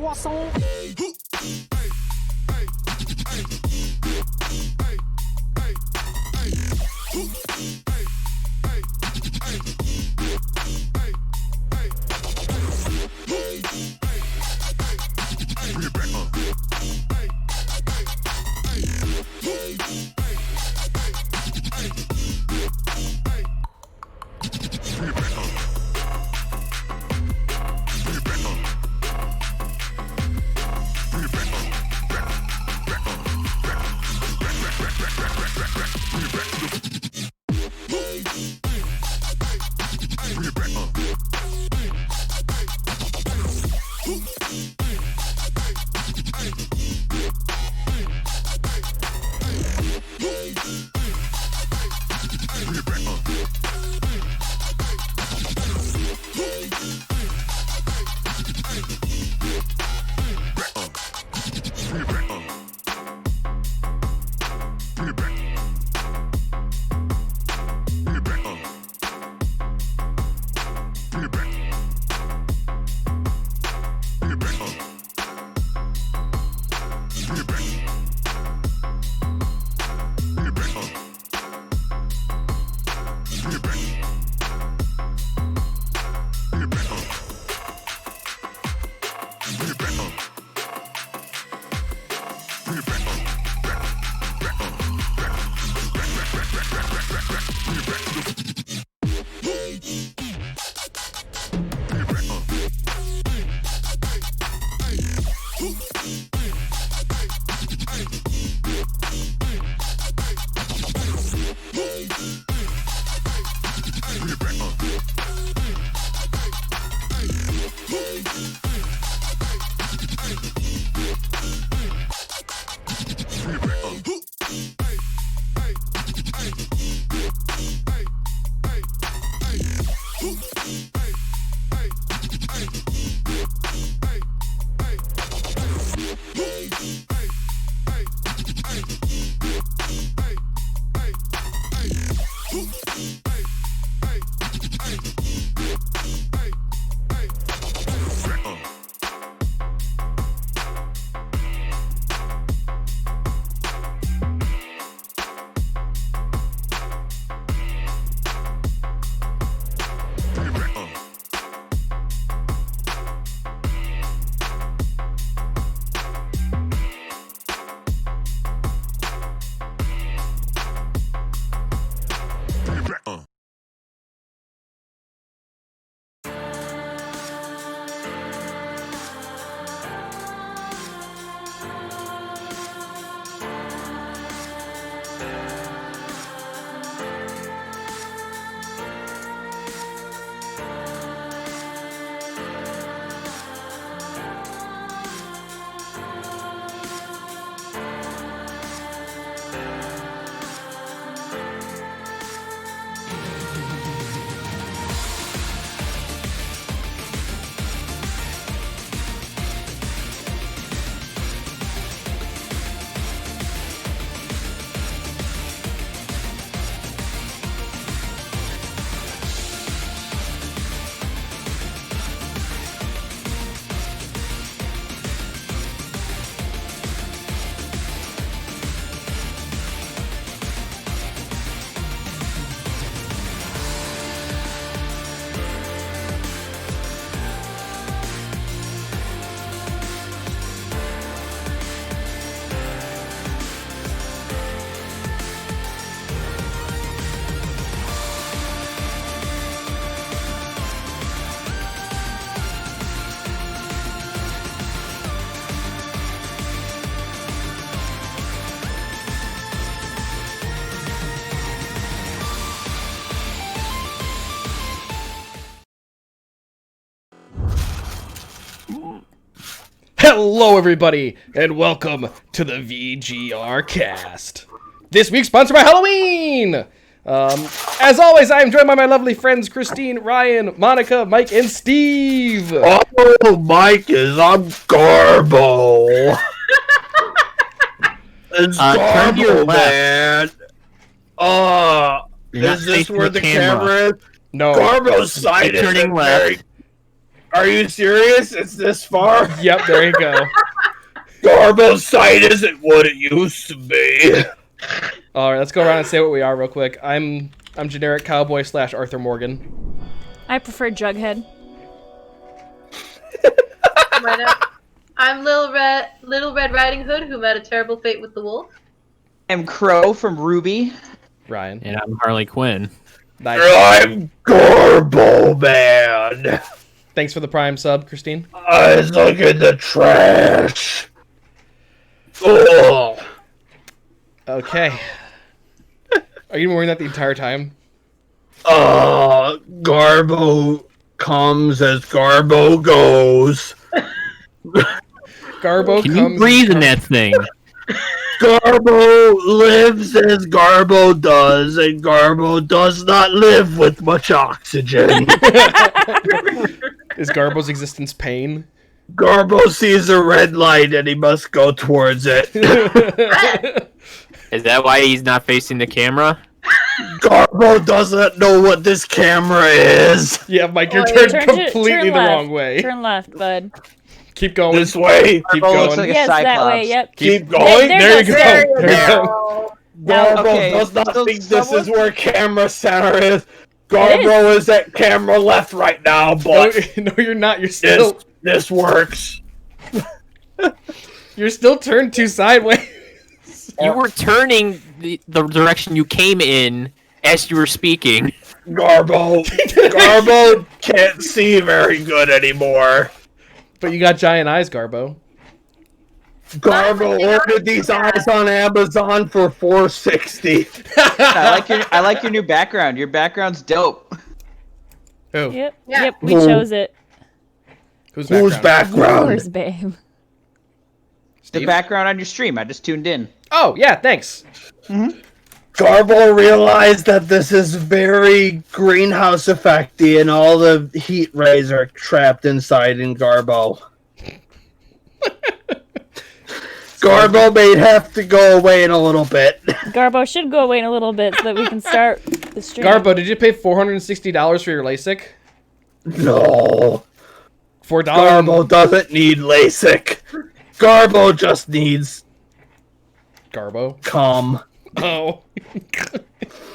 poisson. Hello, everybody, and welcome to the VGRCast. This week sponsored by Halloween! As always, I am joined by my lovely friends Christine, Ryan, Monica, Mike, and Steve. Oh, Mike is on Garbo. It's Garbo, man. Is this where the camera is? No. Garbo's side is turning very... Are you serious? It's this far? Yep, there you go. Garbo's site isn't what it used to be. All right, let's go around and say what we are real quick. I'm generic cowboy / Arthur Morgan. I prefer Jughead. I'm Little Red Riding Hood, who met a terrible fate with the wolf. I'm Crow from Ruby. Ryan. And I'm Harley Quinn. Nice. I'm Garbo Man. Thanks for the Prime sub, Christine. I look in the trash. Oh. Okay. Are you wearing that the entire time? Garbo comes as Garbo goes. Garbo Can comes. you breathe in that thing? Garbo lives as Garbo does, and Garbo does not live with much oxygen. Is Garbo's existence pain? Garbo sees a red light and he must go towards it. Is that why he's not facing the camera? Garbo doesn't know what this camera is. Yeah, Mike, you're Turn turned to- completely turn the left. wrong way. Turn left, bud. Keep going. This way. Keep Garbo looks going. like a Yes, that cyclops. way, yep. Keep going. There you go. There you There you go. go. Now, Garbo okay, does not so think this someone- is where camera center is. Garbo is at camera left right now, No, but no, you're not. You're still. this works. You're still turned to sideways. You were turning the direction you came in as you were speaking. Garbo can't see very good anymore. But you got giant eyes, Garbo. Garbo ordered these eyes on Amazon for $4.60. I like your new background. Your background's dope. Who? Yep, Yeah. yep, we Who- chose it. Who's Whose background? Yours, babe. The Steve? background on your stream. I just tuned in. Oh, yeah, thanks. Garbo realized that this is very greenhouse effecty and all the heat rays are trapped inside in Garbo. Garbo may have to go away in a little bit. Garbo should go away in a little bit so that we can start the stream. Garbo, did you pay $460 for your LASIK? No. $4. Garbo doesn't need LASIK. Garbo just needs Garbo. cum. Oh.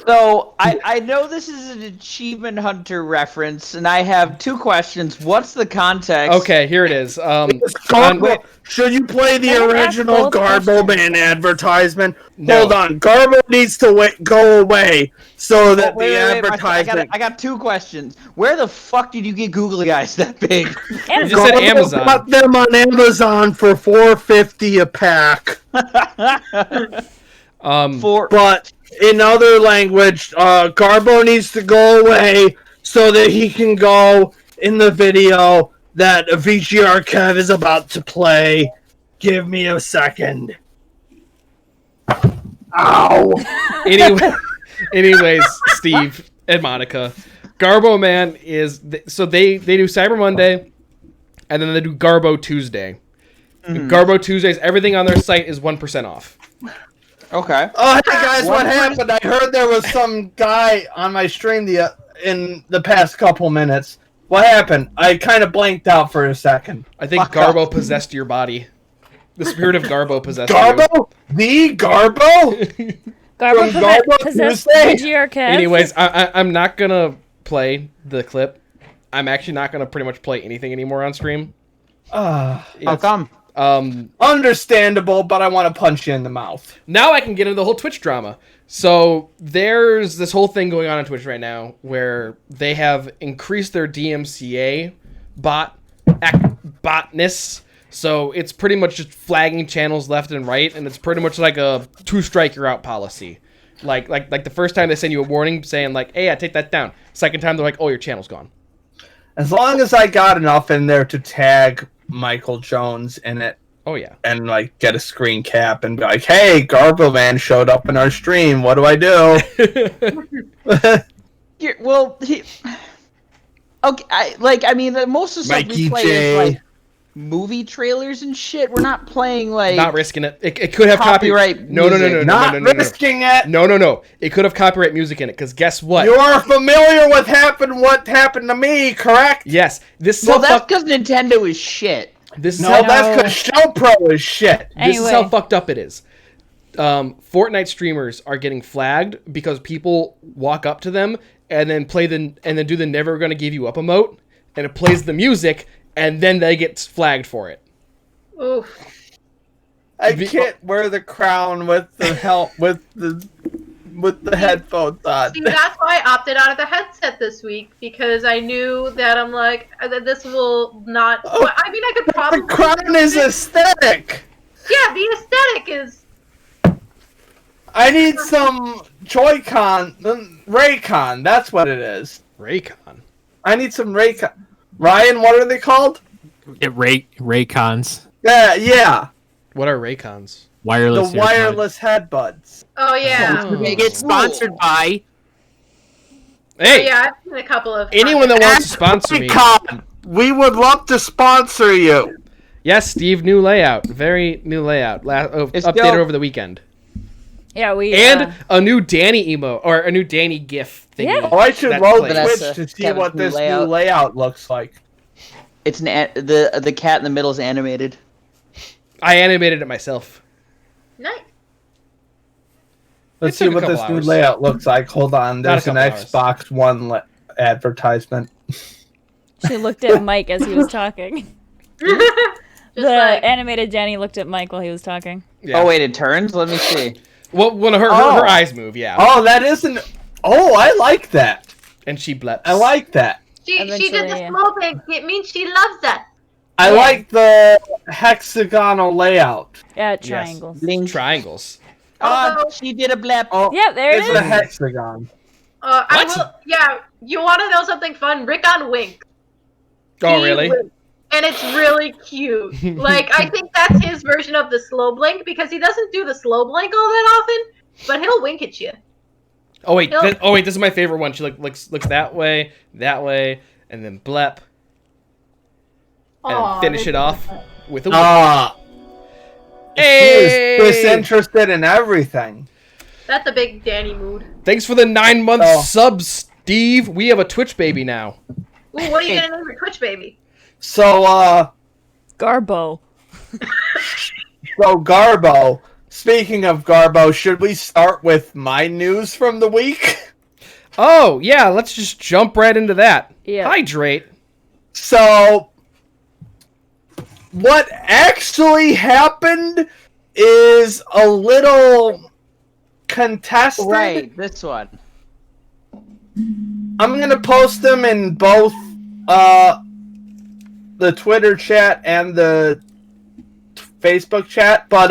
So, I know this is an Achievement Hunter reference, and I have two questions. What's the context? Okay, here it is. Garbo, should you play the Can I ask original both Garbo questions? Man advertisement? No. Hold on. Garbo needs to go away so that Wait, the wait, wait, advertisement... I got two questions. Where the fuck did you get googly eyes that big? You just said Garbo Amazon. got them on Amazon for $4.50 a pack. But in other language, Garbo needs to go away so that he can go in the video that VGR Kev is about to play. Give me a second. Ow! Anyways, Steve and Monica, Garbo Man is so they do Cyber Monday, and then they do Garbo Tuesday. Garbo Tuesdays, everything on their site is 1% off. Okay. Oh, hey guys, what happened? I heard there was some guy on my stream in the past couple minutes. What happened? I kind of blanked out for a second. I think Fuck Garbo off. possessed your body. The spirit of Garbo possessed you. Garbo? The Garbo? Garbo From Garbo possessed Tuesday? VGRCast. Anyways, I'm not gonna play the clip. I'm actually not gonna pretty much play anything anymore on stream. How It's- come? Understandable, but I want to punch you in the mouth. Now I can get into the whole Twitch drama. So there's this whole thing going on Twitch right now where they have increased their DMCA botness. So it's pretty much just flagging channels left and right, and it's pretty much like a 2-strike you're out policy. Like the first time they send you a warning saying like, "Hey, I take that down." Second time they're like, "Oh, your channel's gone." As long as I got enough in there to tag Michael Jones in it Oh yeah. and like get a screen cap and be like, "Hey, Garbo Man showed up in our stream. What do I do?" Okay, most of the stuff Mikey we play J. is like movie trailers and shit. We're not playing like Not risking it. It could have copyright No. Not risking it. No. It could have copyright music in it. Because guess what? You are familiar with what happened to me, correct? Yes. This is Well, how that's because Nintendo is shit. This is No, how that's because Show Pro is shit. This is how Anyway. fucked up it is. Fortnite streamers are getting flagged because people walk up to them and then do the never gonna give you up emote, and it plays the music, and then they get flagged for it. Oof. I can't wear the crown with the headphones on. See, that's why I opted out of the headset this week, because I knew that I'm like, that this will not. Oh, I mean, I could probably. The crown is aesthetic. Yeah, the aesthetic is. I need some Joy-Con, Raycon. That's what it is. Raycon. I need some Raycon. Ryan, what are they called? Raycons. Yeah. What are Raycons? Wireless. The wireless headbuds. Oh yeah. Get sponsored by. Hey, Yeah, I've seen a couple of. anyone that wants to sponsor me. Raycon, we would love to sponsor you. Yes, Steve, new layout. Very new layout. It's Updated dope. over the weekend. Yeah, we And a new Danny emo, or a new Danny GIF thingy. Yeah. Oh, I should That load plays. Twitch to see Kevin's what new this new layout. layout looks like. It's the cat in the middle is animated. I animated it myself. Nice. Let's It see took a what this couple new hours. layout looks like. Hold on, Not a there's an couple hours. Xbox One advertisement. she looked at Mike as he was talking. Just The like, animated Danny looked at Mike while he was talking. Yeah. Oh wait, it turns. Let me see. Well, when her Oh. eyes move, yeah. Oh, that isn't. Oh, I like that. And she bleps. I like that. she did Eventually, the yeah. small thing. It means she loves that. I Yeah. like the hexagonal layout. Yeah, Yes. triangles. Link. triangles. Oh, Although- she did a blep. Oh, Yeah, there it it's is. a hexagon. I What? will. Yeah, you want to know something fun? Rick on Wink. Oh, He really? winks, and it's really cute. Like, I think that's his version of the slow blink, because he doesn't do the slow blink all that often, but he'll wink at you. Oh wait, Nope. this is my favorite one. She looks that way, and then blep, and Aw, finish it that's off so with a wink. Ah, Hey! he is disinterested in everything. That's a big Danny mood. Thanks for the 9-month Oh. subs, Steve. We have a Twitch baby now. Ooh, what are you gonna name your Twitch baby? So, Garbo. Garbo. Speaking of Garbo, should we start with my news from the week? Oh yeah, let's just jump right into that. Yeah. Hydrate. So, what actually happened is a little contested. Right, this one. I'm gonna post them in both the Twitter chat and the Facebook chat, but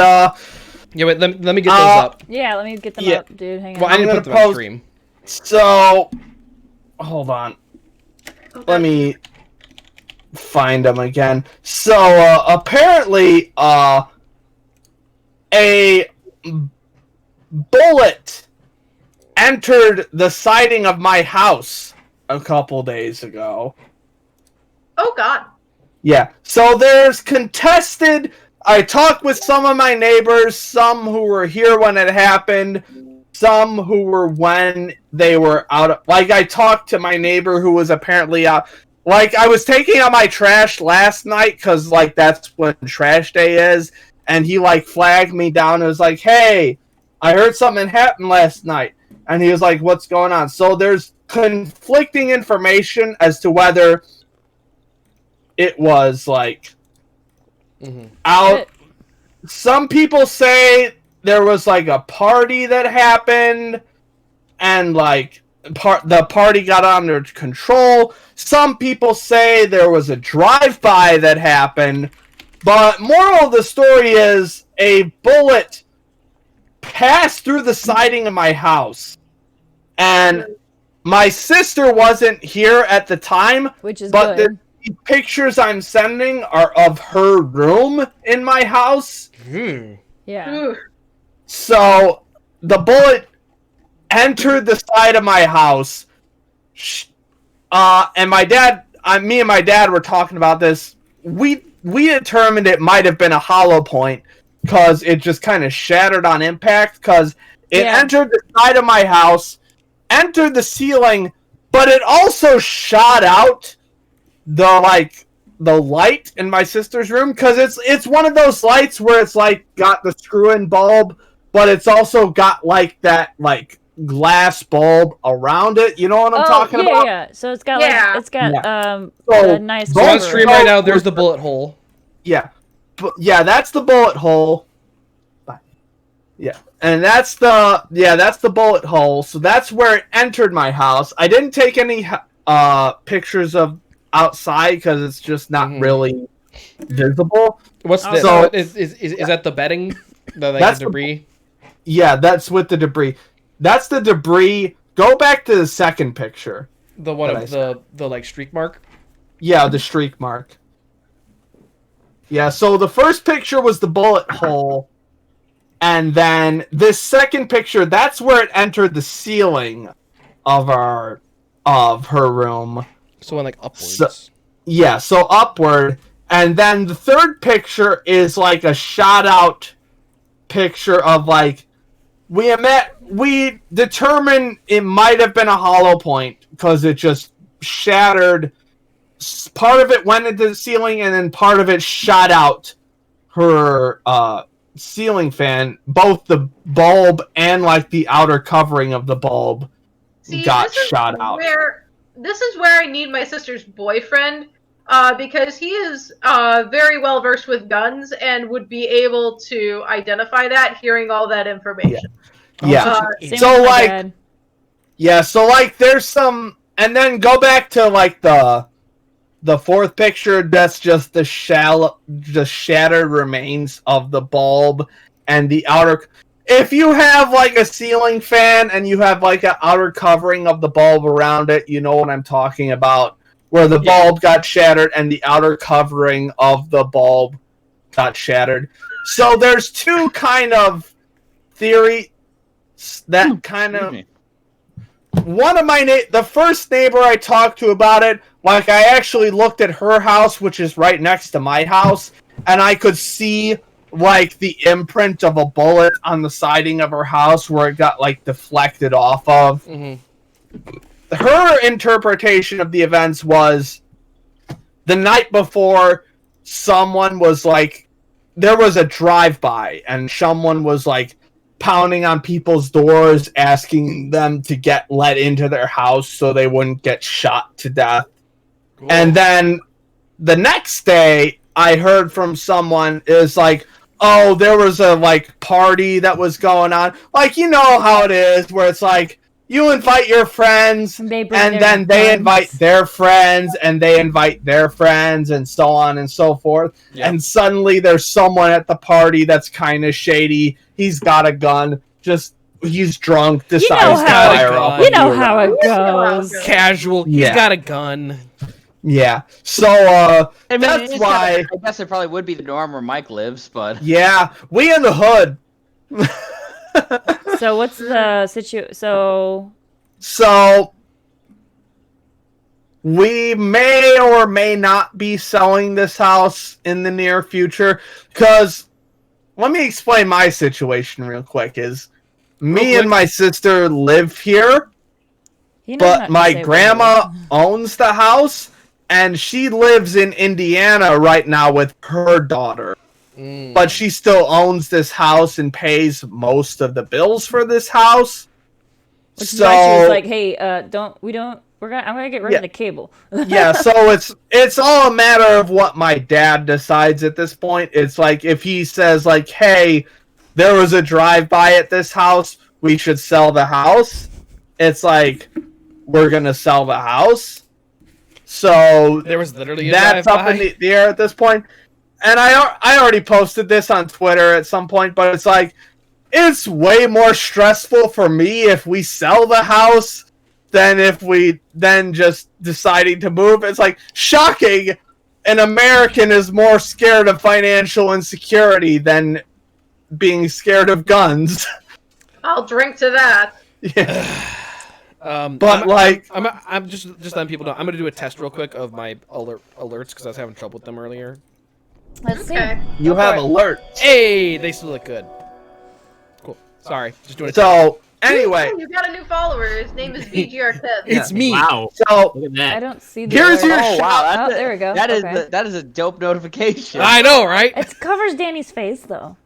Yeah, wait. Let me get those up. Yeah, let me get them Yeah. up, dude. Hang on. Well, I didn't I'm put them gonna on post- stream. so hold on. Okay. Let me find them again. So apparently a bullet entered the siding of my house a couple days ago. Oh God. Yeah. So there's contested. I talked with some of my neighbors, some who were here when it happened, some who were when they were out. Like, I talked to my neighbor who was apparently out. Like, I was taking out my trash last night because, like, that's when trash day is. And he, like, flagged me down and was like, hey, I heard something happened last night. And he was like, what's going on? So there's conflicting information as to whether it was, like, out. Some people say there was, like, a party that happened and, like, the party got under control. Some people say there was a drive-by that happened. But moral of the story is a bullet passed through the siding of my house. And my sister wasn't here at the time, Which is but good. the pictures I'm sending are of her room in my house. Yeah. Ooh. So the bullet entered the side of my house. And my dad, me and my dad were talking about this. We we determined it might have been a hollow point because it just kind of shattered on impact because it entered the side of my house, entered the ceiling, but it also shot out the light in my sister's room because it's one of those lights where it's like got the screw-in bulb, but it's also got like that like glass bulb around it. You know what I'm talking about? Yeah. So it's got a nice. So on stream right now, there's the bullet hole. Yeah, that's the bullet hole. Yeah, and that's the bullet hole. So that's where it entered my house. I didn't take any pictures of outside because it's just not really visible. What's this? So is that the bedding? That's the debris. That's with the debris. That's the debris. Go back to the second picture. The one of the like streak mark. Yeah, the streak mark. Yeah. So the first picture was the bullet hole. And then this second picture, that's where it entered the ceiling of her room. So like upwards. So upward. And then the third picture is like a shot out picture of like we determined it might have been a hollow point because it just shattered. Part of it went into the ceiling and then part of it shot out her ceiling fan, both the bulb and like the outer covering of the bulb got shot out. This is where I need my sister's boyfriend, because he is very well versed with guns and would be able to identify that, hearing all that information. So there's some, and then go back to like the fourth picture, that's just the shattered remains of the bulb and the outer. If you have like a ceiling fan and you have like an outer covering of the bulb around it, you know what I'm talking about, where the bulb got shattered and the outer covering of the bulb got shattered. So there's two kind of theory that kind of. One of the first neighbor I talked to about it, like I actually looked at her house, which is right next to my house, and I could see like the imprint of a bullet on the siding of her house where it got like deflected off of. Mm-hmm. Her interpretation of the events was the night before someone was like, there was a drive-by and someone was like pounding on people's doors, asking them to get let into their house so they wouldn't get shot to death. Cool. And then the next day, I heard from someone is like, oh, there was a like party that was going on. Like, you know how it is, where it's like you invite your friends, and then they invite their friends, and they invite their friends, and so on and so forth. Yep. And suddenly there's someone at the party that's kind of shady. He's got a gun. He's drunk. Decides to fire off. You know how it goes. Casual. He's got a gun. Yeah. So that's why. I guess it probably would be the norm where Mike lives, but yeah, we in the hood. So what's the situation? So we may or may not be selling this house in the near future because. Let me explain my situation real quick. Me and my sister live here, but my grandma owns the house, and she lives in Indiana right now with her daughter. But she still owns this house and pays most of the bills for this house. Which is why she was like, "Hey, I'm gonna get rid of the cable." Yeah, so it's all a matter of what my dad decides at this point. It's like if he says like, "Hey, there was a drive-by at this house, we should sell the house." It's like we're gonna sell the house. So there was literally that's up in the air at this point. And I already posted this on Twitter at some point, but it's like it's way more stressful for me if we sell the house than if we then just deciding to move. It's like shocking. An American is more scared of financial insecurity than being scared of guns. I'll drink to that. Yeah. I'm just letting people know. I'm gonna do a test real quick of my alerts because I was having trouble with them earlier. Let's see. Okay. You Go have for it. alert. Hey, they still look good. Cool. Sorry, just doing it. So anyway, You got a new follower. His name is VGRCast. It's me. Wow. so Look at I that. don't see the Here's alert. your Oh wow, that's Oh, there we go. That is Okay. that is a dope notification. I know, right? It covers Danny's face though.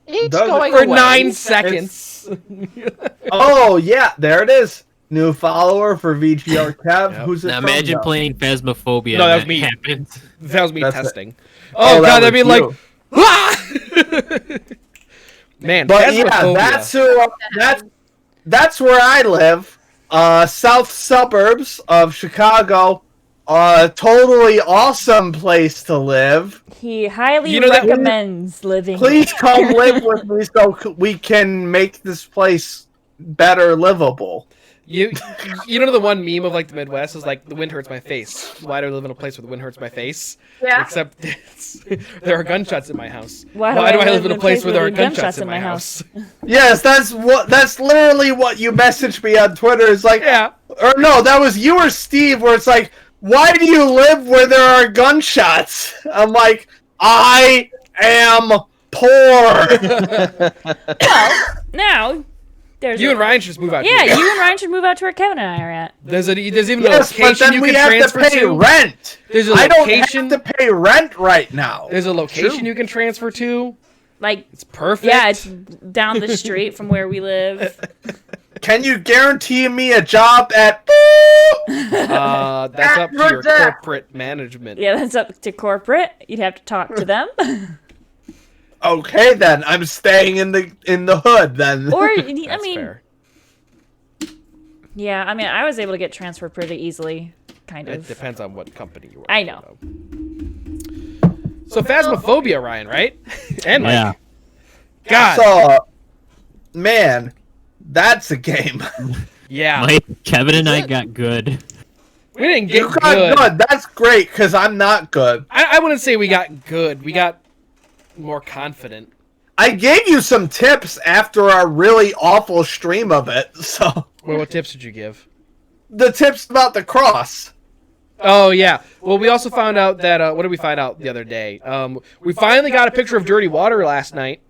It's Does it going For away. 9 seconds. oh yeah, there it is. New follower for VGR Kev. Yep. Who's it Now from, imagine though? playing Phasmophobia. No, that and was me. Happened. That was me That's it. testing. Oh, Oh, that god, that'd be was like, you. ah! Man, But yeah, Phasmophobia. that's where I live. South suburbs of Chicago. Totally awesome place to live. He highly You know that- recommends living. Please come live with me so we can make this place better livable. You know the one meme of like the Midwest is like the wind hurts my face. Why do I live in a place where the wind hurts my face? Yeah. Except there are gunshots in my house. Why do I live in a place where there are gunshots in my house? Yes, that's literally what you messaged me on Twitter. It's like, Yeah. or no, that was you or Steve, where it's like, why do you live where there are gunshots? I'm like, I am poor. Now, there's You and Ryan should just move out. Yeah, here. you and Ryan should move out to where Kevin and I are at. There's even Yes, a but location then you we can have to transfer pay to. rent. There's a I don't location. have to pay rent right now. There's a location you can transfer to. Like, It's perfect. yeah, it's down the street from where we live. Can you guarantee me a job at? That's up to your corporate management. Yeah, that's up to corporate. You'd have to talk to them. Okay, then I'm staying in the hood. Then Or, I That's mean, fair. yeah, I mean, I was able to get transferred pretty easily, kind It of. depends on what company you work. I know. So Phasmophobia, Ryan, right? And Mike. Yeah. God. so, man, that's a game. Yeah. Mike, Kevin and I got good. We didn't get You got good. good. That's great because I'm not good. I wouldn't say we got good. We got more confident. I gave you some tips after our really awful stream of it. So Well, what tips did you give? the tips about the cross. Oh yeah. Well, we also found out that what did we find out the other day? We finally got a picture of dirty water last night.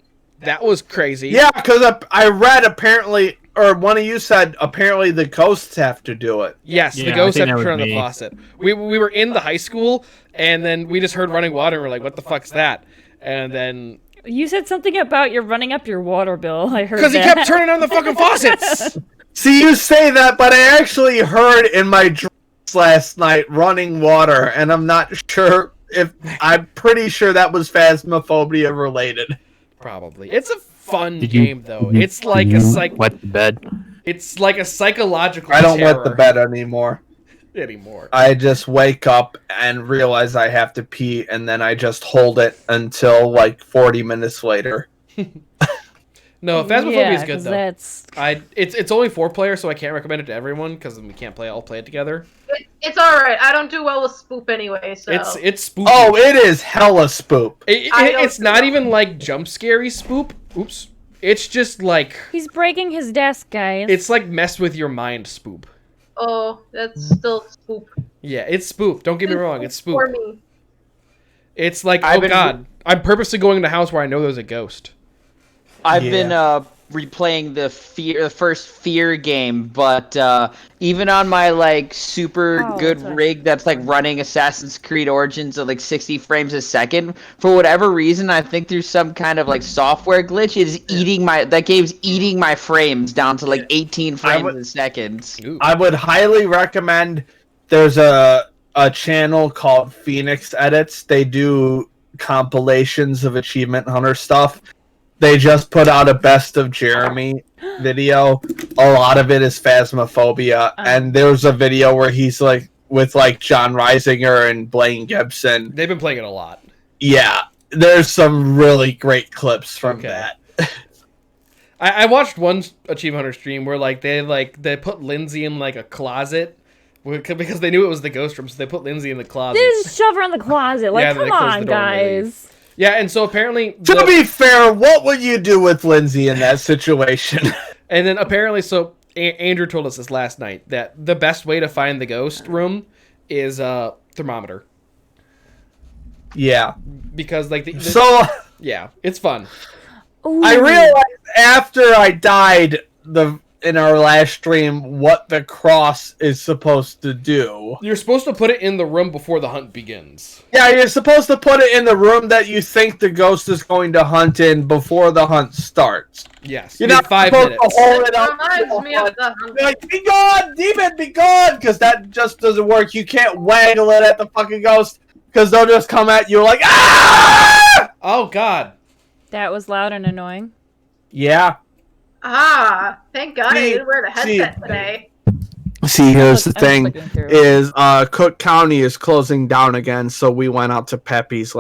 That was crazy. Yeah, because I read apparently, or one of you said apparently the ghosts have to do it. Yes, Yeah, the I ghost think had to that turn on was the me. faucet. We were in the high school, and then we just heard running water, and we're like, "What the fuck's that?" And then You said something about you're running up your water bill. I heard because he that. kept turning on the fucking faucets. See, you say that, but I actually heard in my dreams last night running water, and I'm not sure if I'm pretty sure that was Phasmophobia related. Probably. It's a fun Did you- game though. did you- It's like did a you wet the bed. It's like a psychological. I don't terror wet the bed anymore. anymore. I just wake up and realize I have to pee, and then I just hold it until like 40 minutes later. No, Phasmophobia yeah, is good 'cause though. that's It's only 4-player, so I can't recommend it to everyone because we can't all play it together. It's alright. I don't do well with spoop anyway, so. It's spooky. Oh, it is hella spoop. It's not even like jump scary spoop. Oops. It's just like he's breaking his desk, guys. it's like mess with your mind spoop. Oh, that's still spoop. Yeah, it's spoop. Don't get me wrong, it's For spoop. me. It's like, I've oh been- god, I'm purposely going in a house where I know there's a ghost. I've Yeah. been replaying the first Fear game, but even on my like super Oh, good that's right. rig that's like running Assassin's Creed Origins at like 60 frames a second, for whatever reason, I think there's some kind of like software glitch. It is eating that game's eating my frames down to like 18 frames would- a second. Ooh. I would highly recommend. There's a channel called Phoenix Edits. They do compilations of Achievement Hunter stuff. They just put out a best of Jeremy video. A lot of it is Phasmophobia, and there's a video where he's like with like John Reisinger and Blaine Gibson. They've been playing it a lot. Yeah, there's some really great clips from Okay. that. I watched one Achievement Hunter stream where they put Lindsay in like a closet because they knew it was the ghost room, so they put Lindsay in the closet. They just shove her in the closet. Like, Yeah, they come close the on, door and they guys. Yeah, and so apparently To be fair, what would you do with Lindsay in that situation? and then apparently Andrew told us this last night that the best way to find the ghost room is thermometer. Yeah. because like So yeah, it's fun. Ooh. I realized after I died in our last stream what the cross is supposed to do. You're supposed to put it in the room before the hunt begins. Yeah, you're supposed to put it in the room that you think the ghost is going to hunt in before the hunt starts. Yes, You're you not have 5 supposed minutes. to hold it It up. reminds me of the Be like, be gone, demon, be gone, because that just doesn't work. You can't waggle it at the fucking ghost, because they'll just come at you like, ah! Oh God. That was loud and annoying. Yeah. Thank God I didn't wear the headset today. See, here's the I'm thing: looking through. is Cook County is closing down again, so we went out to Pepe's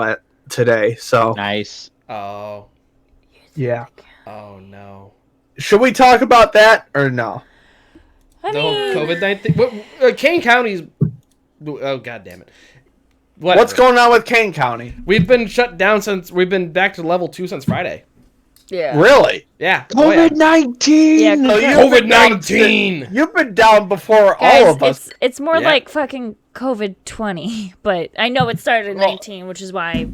today. So Nice. Oh. yeah, Oh no. should we talk about that or no? I The whole mean, COVID-19. Kane County's. Oh God damn it. Whatever. What's going on with Kane County? We've been shut down since we've been back to level 2 since Friday. yeah. Really? Yeah. Oh, yeah. COVID-19. Yeah, So COVID-19. You've been down before Guys, all of us. it's more Yeah. like fucking COVID-20, but I know it started in 19, which is why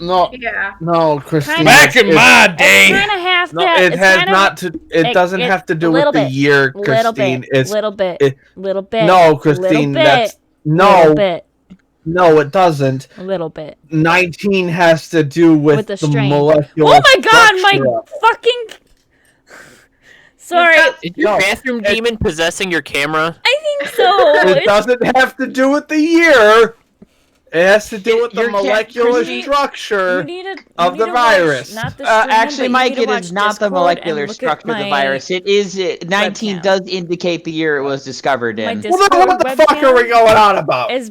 No, Yeah. no, Christine. Back in my it's day. kind of half No, that. it it's has kinda, not to. It doesn't have to do with the year, little Christine. bit, It's little bit, it- little bit. no, Christine. little That's bit, no, little bit, no. It doesn't. a little bit. 19 has to do with the the strain. molecular. Oh my god, my structure. fucking. Sorry, Is your No, bathroom demon possessing your camera? I think so. It It's- doesn't have to do with the year. It has to do with the Your cat- molecular Christine- structure. you need a, of you the need to watch- virus. not the Actually, stream, but you Mike, need to it watch is not the Discord molecular and look at structure of the my- virus. It is 19 webcam. does indicate the year it was discovered My in. Discord Well, then what the fuck are we webcam going on about? is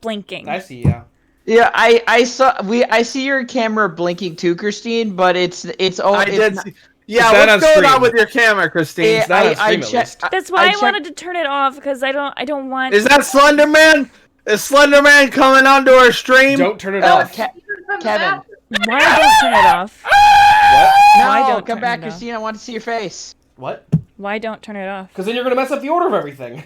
blinking. I see. Yeah. Yeah, I see your camera blinking too, Christine, but it's I did. not- See, yeah, It's not what's on going on stream. with your camera, Christine? Yeah, not on stream, at check- least. That's why I checked- wanted to turn it off because I don't want. Is that Slender Man? Is Slender Man coming onto our stream? Don't turn it Oh, off. Kevin. Why don't turn it off? What? Why No, don't come turn back, it off? Christine. I want to see your face. What? Why don't turn it off? Because then you're gonna mess up the order of everything.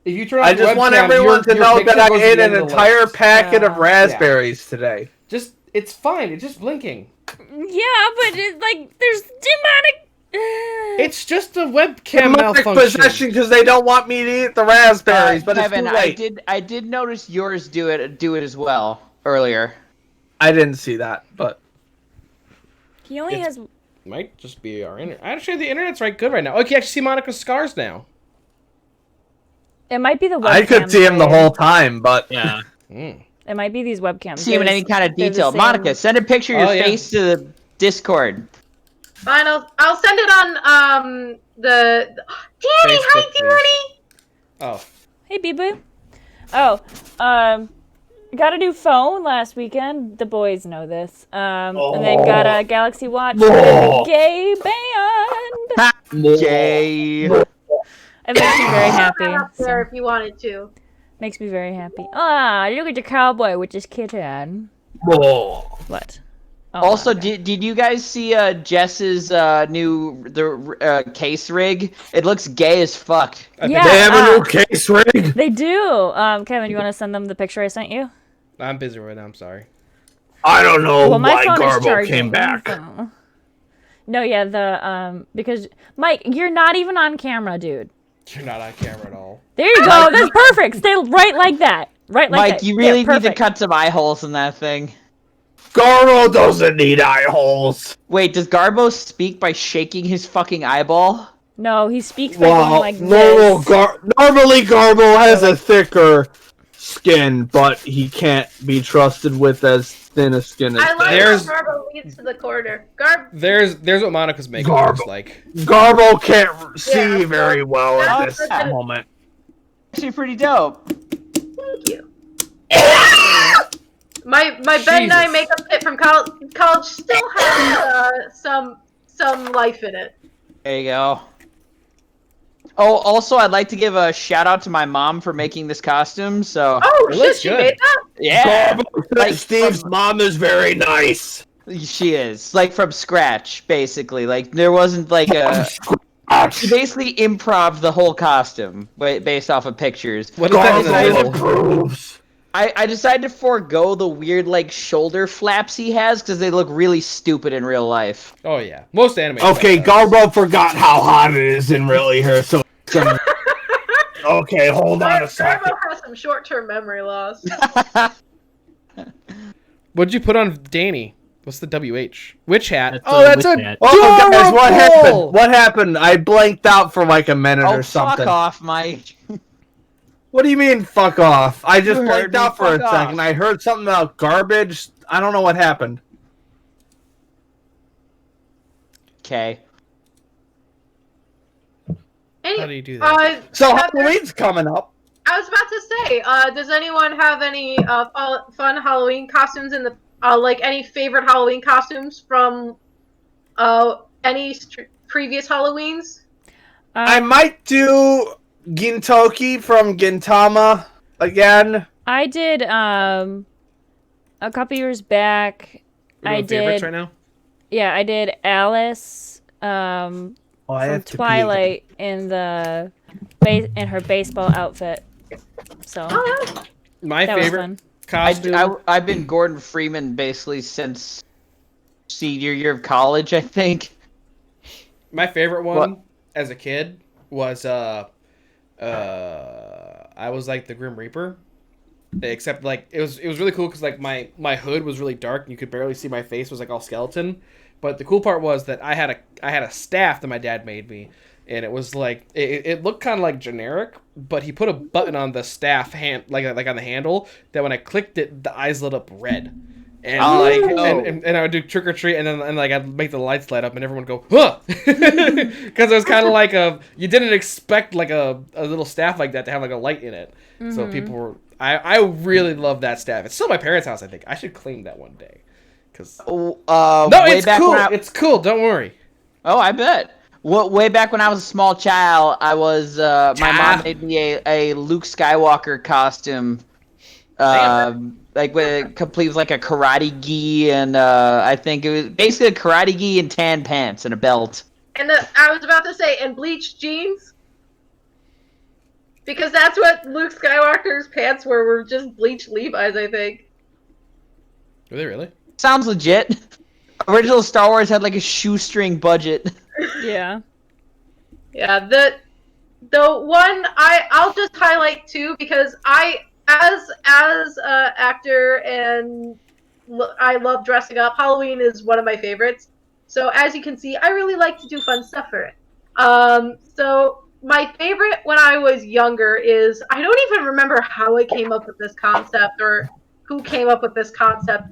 If you turn off I the just want webcam, everyone to your know picture that I goes to the ate end an of the entire list. packet of raspberries today. Just, it's fine. It's just blinking. Yeah, but it's like there's demonic. It's just a webcam Demonic malfunction. possession because they don't want me to eat the raspberries, but Kevin, it's too late. I did notice yours do it as well earlier. I didn't see that, but He only It's- has. Might just be our internet. Actually, the internet's right good right now. Oh, you can actually see Monica's scars now. It might be the webcam. I could see him the whole time. But Yeah. Mm. It might be these webcams. See him in any kind of They're the detail. same- Monica, send a picture of your Oh, yeah. face to the Discord. Fine, I'll send it on the. Danny, hi, Facebook, please. Danny. Oh. Hey, Bee Boo. Oh, got a new phone last weekend. The boys know this. And then got a Galaxy Watch with a gay band. Yay. It makes me very happy. Up So, there if you wanted to. makes me very happy. Ah, look at the cowboy with his kitten. What? Oh, Also, okay. did you guys see Jess's new case rig? It looks gay as fuck. Yeah, they have a new case rig. they do. Kevin, you want to send them the picture I sent you? I'm busy right now. I'm sorry. I don't know Well, my why phone is Garbo charging. came back. so- No, yeah, because Mike, you're not even on camera, dude. You're not on camera at all. There you go. That's perfect. Stay right like that. Right like Mike, that. you really Yeah, need to perfect. cut some eye holes in that thing. Garbo doesn't need eye holes. Wait, does Garbo speak by shaking his fucking eyeball? No, he speaks by going Well, like this. normally Garbo has a thicker skin, but he can't be trusted with as thin a skin as I like There's- how Garbo leads to the corner. Garb. There's what Monica's makeup Garbo. looks like. Garbo can't see Yeah, very well at that's this a- moment. Actually, pretty dope. Thank you. My Ben and I Jesus. makeup kit from college still has some life in it. There you go. Oh, also, I'd like to give a shout out to my mom for making this costume. So, Oh It shit, looks she good. made that? yeah, Garbo, Steve's mom is very nice. she is like from scratch, basically. Like there wasn't like a. She basically improv the whole costume based off of pictures. What is that in the Garbo middle? approves. I decided to forego the weird like shoulder flaps he has because they look really stupid in real life. Oh yeah, most anime. Okay, Garbo forgot how hot it is in really here, so. Okay, hold on a second. Garbo has some short-term memory loss. What'd you put on Danny? What's the WH? Witch hat. That's Oh, a that's witch a hat. Oh, guys, what happened? adorable! What happened? I blanked out for like a minute Oh, or something. fuck off, Mike. What do you mean, fuck off? I just You blanked heard me, out for a fuck second. off. I heard something about garbage. I don't know what happened. Okay. How do you do that? So have there- Halloween's coming up. I was about to say, does anyone have any fun Halloween costumes in the like any favorite Halloween costumes from any previous Halloweens? I might do Gintoki from Gintama again. I did a couple years back. We're doing I favorites did. right now. Yeah, I did Alice I from have to pee. Twilight in the in her baseball outfit. So My that was favorite fun. costume. I've been Gordon Freeman basically since senior year of college, I think. My favorite one What? as a kid was I was like the Grim Reaper, except like it was really cool because like my hood was really dark and you could barely see my face, was like all skeleton. But the cool part was that I had a staff that my dad made me, and it was like it looked kind of like generic, but he put a button on the staff hand like on the handle that when I clicked it, the eyes lit up red. And and I would do trick or treat, and then like I'd make the lights light up, and everyone would go, huh, because it was kind of like you didn't expect like a little staff like that to have like a light in it. So people were, I really love that staff. It's still at my parents' house. I think I should claim that one day. Cause no, it's cool. It's cool. Don't worry. Oh, I bet. Way back when I was a small child, I was my mom made me a Luke Skywalker costume. Like complete with like a karate gi and I think it was basically a karate gi and tan pants and a belt. And I was about to say, and bleached jeans, because that's what Luke Skywalker's pants were just bleached Levi's, I think. Were they really? Sounds legit. Original Star Wars had like a shoestring budget. Yeah. Yeah, the one I'll just highlight too, because as an actor and I love dressing up. Halloween is one of my favorites. So as you can see, I really like to do fun stuff for it. So my favorite when I was younger is, I don't even remember how I came up with this concept or who came up with this concept.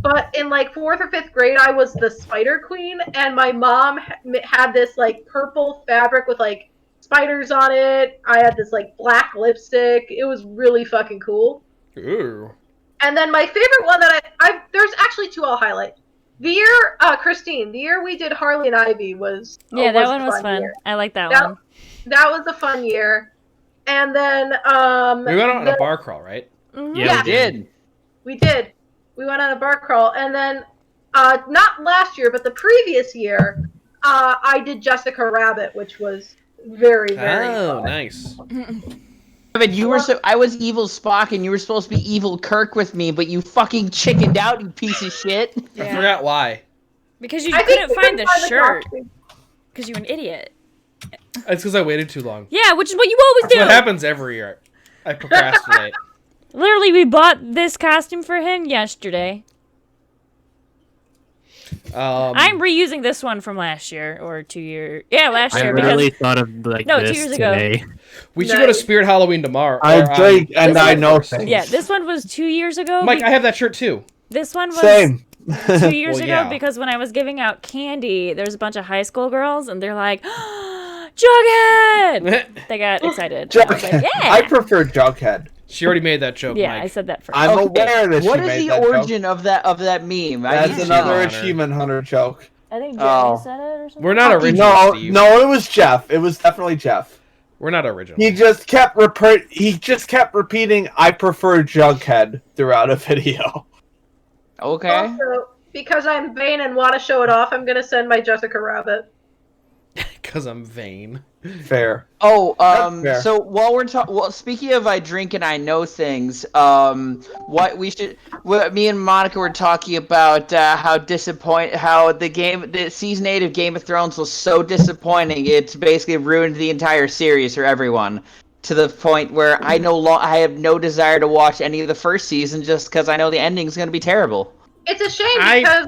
But in like 4th or 5th grade, I was the Spider Queen, and my mom had this like purple fabric with like spiders on it. I had this like black lipstick. It was really fucking cool. Ooh. And then my favorite one that there's actually two I'll highlight. The year, Christine, the year we did Harley and Ivy was Yeah, that one was a fun. year. I like that one. That was a fun year. And then we went on a bar crawl, right? Yeah, we did. We did. We went on a bar crawl, and then not last year, but the previous year, I did Jessica Rabbit, which was very fun. Nice. But I was evil Spock, and you were supposed to be evil Kirk with me, but you fucking chickened out, you piece of shit. I forgot why. Because you I think couldn't we find the shirt. costume. Because you're an idiot. It's because I waited too long. Yeah, which is what you always That's do. what happens every year. I procrastinate. Literally, we bought this costume for him yesterday. I'm reusing this one from last year or 2 years. Yeah, last I year really because thought of like No, 2 this years ago. today. We should go to Spirit Halloween tomorrow. I or, drink and this I one- know things. yeah, this one was 2 years ago. Mike, I have that shirt too. This one was Same. 2 years Well, ago yeah. because when I was giving out candy, there's a bunch of high school girls and they're like, Jughead! They got excited. I was like, Jughead. yeah. I prefer Jughead. She already made that joke, Yeah, Mike. I said that first. I'm Okay, aware that what she is made the that joke. origin of that meme? I That's need to another know. Achievement Hunter joke. I think Oh. Jamie said it or something. We're not original, No, Steve. no, it was Jeff. It was definitely Jeff. We're not original. He just kept repeating "I prefer Jughead" throughout a video. Okay. Also, because I'm vain and want to show it off, I'm gonna send my Jessica Rabbit. Because I'm vain. Fair. Oh, That's fair. so while we're talking, well, speaking of I drink and I know things, me and Monica were talking about how the season 8 of Game of Thrones was so disappointing. It's basically ruined the entire series for everyone, to the point where I have no desire to watch any of the first season just because I know the ending is going to be terrible. It's a shame because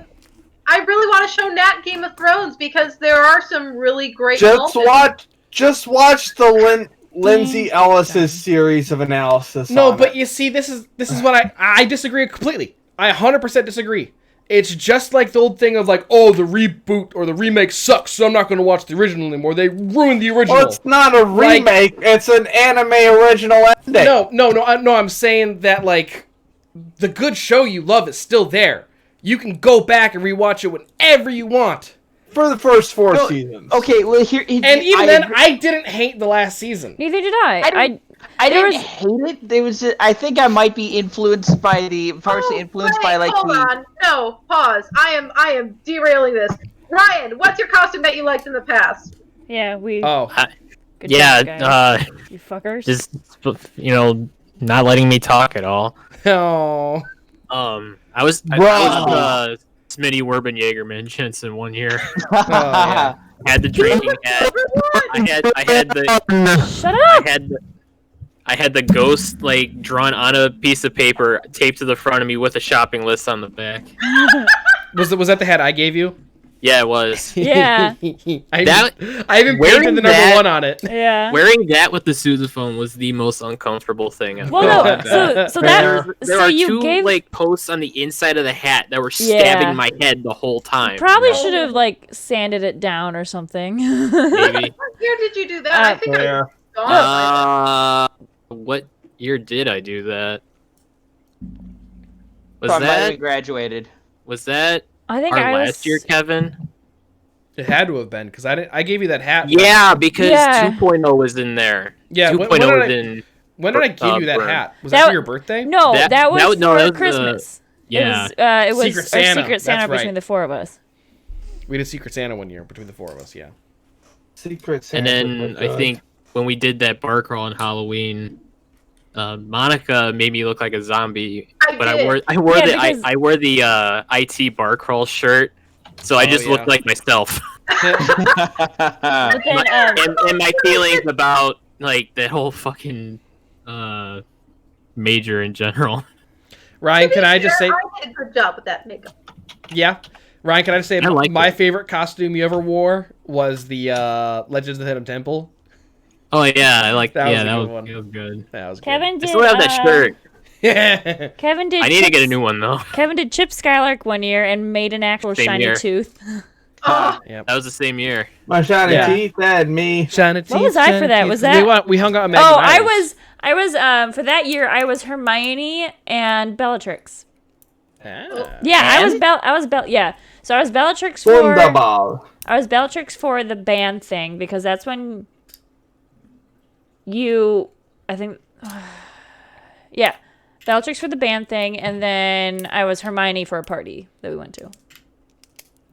I really want to show Nat Game of Thrones because there are some really great moments. Just watch the Lindsay Ellis's series of analysis. No, but you see, this is what I disagree completely. I 100% disagree. It's just like the old thing of like, oh, the reboot or the remake sucks, so I'm not going to watch the original anymore. They ruined the original. Well, it's not a remake. It's an anime original ending. No. I'm saying that like the good show you love is still there. You can go back and rewatch it whenever you want. For the first 4 seasons. Okay, well I didn't hate the last season. Neither did I. I didn't hate it. I think I might be influenced by Hold on. No, pause. I am derailing this. Ryan, what's your costume that you liked in the past? Yeah, we. Oh. Good job, guys. You fuckers. Just not letting me talk at all. Oh. I was Smitty Werben Jaegerman Jensen one year. Oh, yeah. Had the drinking hat. I had the. Shut up. I had the ghost like drawn on a piece of paper taped to the front of me with a shopping list on the back. Was that the hat I gave you? Yeah, it was. Yeah. I even painted the number 1 on it. Yeah. Wearing that with the sousaphone was the most uncomfortable thing I've Well, ever no. So that. There are two like posts on the inside of the hat that were stabbing my head the whole time. Probably should have like sanded it down or something. Maybe. What year did you do that? I think I gone. What year did I do that? Probably graduated. Was that I think our last year, Kevin? It had to have been because I gave you that hat. Yeah, because 2.0 was in there. Yeah, 2.0 was in. When did I give you that hat? Was that for your birthday? No, that was for Christmas. It was Secret Santa. Secret Santa That's between the 4 of us. We did Secret Santa one year between the 4 of us. Yeah. Secret Santa. And then I think when we did that bar crawl on Halloween, Monica made me look like a zombie. I wore the IT bar crawl shirt, so I just looked like myself. But then, and my feelings about like the whole fucking major in general. Ryan, can I just say? I did a good job with that makeup. Yeah. Ryan, can I just say my favorite costume you ever wore was the Legends of the Hidden Temple. Oh yeah, I like that. That That was was good. That was Kevin good. did. I still have that shirt. Yeah. Kevin did. I need to get a new one though. Kevin did Chip Skylark one year and made an actual shiny tooth. Yep. That was the same year. My shiny teeth and me. Shiny teeth. What was I for that? Was that? We hung out in I was for that year. I was Hermione and Bellatrix. Ah. Yeah, I was yeah. So I was Bellatrix for. Wunderbar. I was Bellatrix for the band thing because that's when. I think. Yeah, Bellatrix for the band thing, and then I was Hermione for a party that we went to.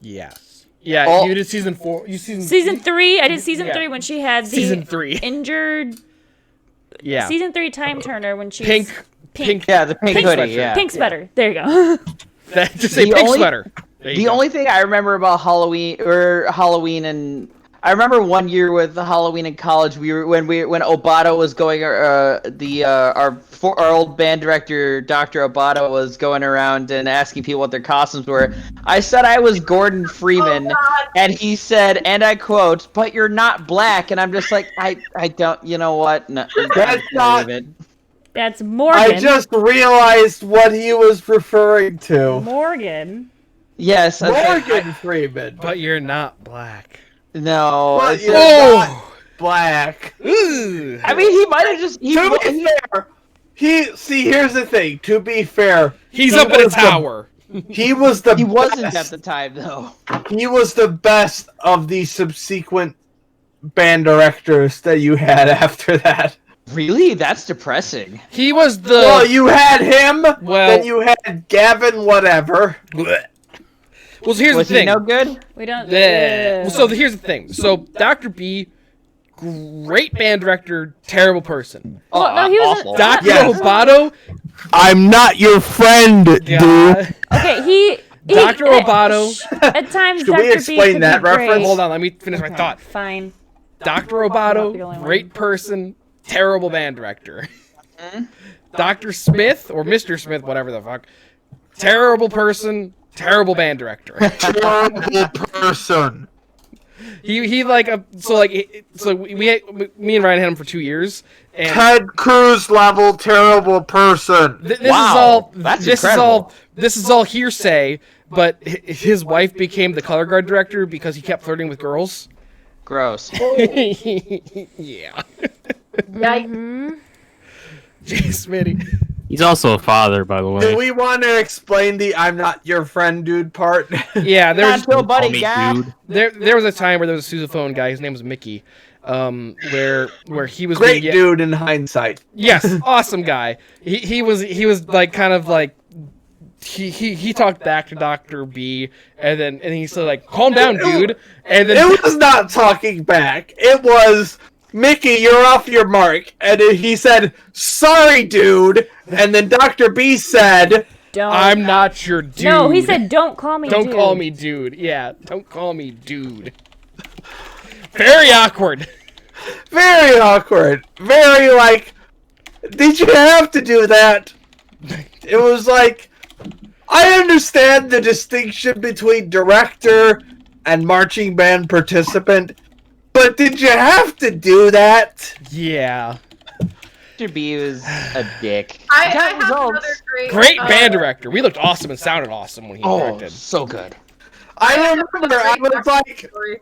Yes. Yeah, you did season 4. Season 3. I did season 3 when she had the season 3 injured. Yeah. Season 3 Time Turner when she pink. Yeah, the pink hoodie. Yeah. Pink sweater. There you go. Just say pink sweater. The only thing I remember about Halloween and I remember one year with Halloween in college, when Obata was going, our old band director, Dr. Obata, was going around and asking people what their costumes were. I said I was Gordon Freeman, and he said, and I quote, "But you're not black," and I'm just like, I don't, you know what? No, that's not. That's Morgan. I just realized what he was referring to. Morgan. Yes, Morgan Freeman. But you're not black. No. But you're not black. Ooh. I mean, he might have just. To be fair, here's the thing. To be fair, he's up in a tower. He was the. He wasn't best. at the time though. He was the best of the subsequent band directors that you had after that. Really? That's depressing. He was the. Well, you had him. Well, then you had Gavin. Whatever. Well, so here's Was the thing. he no good? We don't. Well, so here's the thing. So Dr. B, great band director, terrible person. Well, no, he was awful. Dr. Yes. Roboto, I'm not your friend, dude. Okay, he Dr. Roboto. At times, Should we Dr. B explain could that be reference? great. Hold on, let me finish my thought. Fine. Dr. Not the Roboto, only one. great person, terrible band director. Dr. Smith, or Mr. Smith, whatever the fuck, terrible person, terrible band director. Terrible person. He like so me and Ryan had him for 2 years, and Ted Cruz level terrible person. this Wow, is all that's this incredible. this is all hearsay. But his wife became the color guard director because he kept flirting with girls. Gross. Yeah. Yikes. Jeez, Smitty. He's also a father, by the way. Do we want to explain the "I'm not your friend, dude" part? Yeah, Not so, Call buddy, me guy. dude. there was a time where there was a sousaphone guy. His name was Mickey. Where he was Great being, dude in hindsight. Yes, awesome guy. He was like kind of like he talked back to Dr. B, and then he said like, calm down, dude. And then It was not talking back. It was, Mickey, you're off your mark. And he said, sorry, dude. And then Dr. B said, Don't. I'm not your dude. No, he said, "Don't call me." don't dude. call me dude. Yeah, don't call me dude. Very awkward. very awkward. Very like, did you have to do that? It was like, I understand the distinction between director and marching band participant, but did you have to do that? Yeah. Mr. B was a dick. I Got have results. another Great band director. We looked awesome and sounded awesome when he Oh, directed. so good. I remember I was like, story.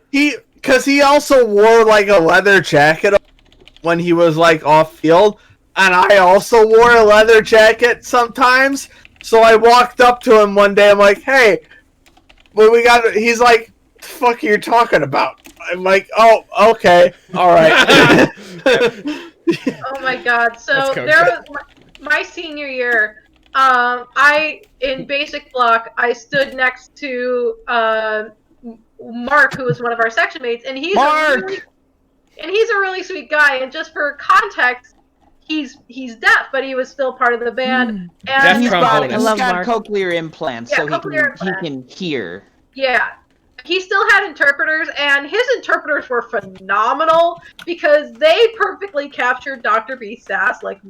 because he also wore like a leather jacket when he was like off field, and I also wore a leather jacket sometimes. So I walked up to him one day. I'm like, "Hey, what we got?" He's like, "The fuck are you talking about?" I'm like, "Oh, okay, all right." Oh my god! So Let's go. there was my senior year. I in basic block. I stood next to Mark, who was one of our section mates, and he's Mark! a really sweet guy. And just for context, he's deaf, but he was still part of the band. Deaf And He's trombonist. got, he's love got Mark. cochlear implants, Yeah, so cochlear he implants. can hear. yeah, he still had interpreters, and his interpreters were phenomenal because they perfectly captured Dr. B sass like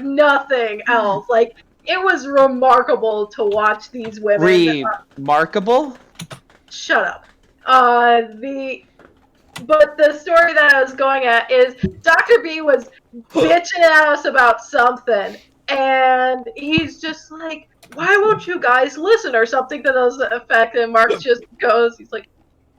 nothing else. Like, it was remarkable to watch these women. Remarkable? Shut up. But the story that I was going at is Dr. B was bitching at us about something, and he's just like, why won't you guys listen, or something to those effect, and Mark just goes, he's like,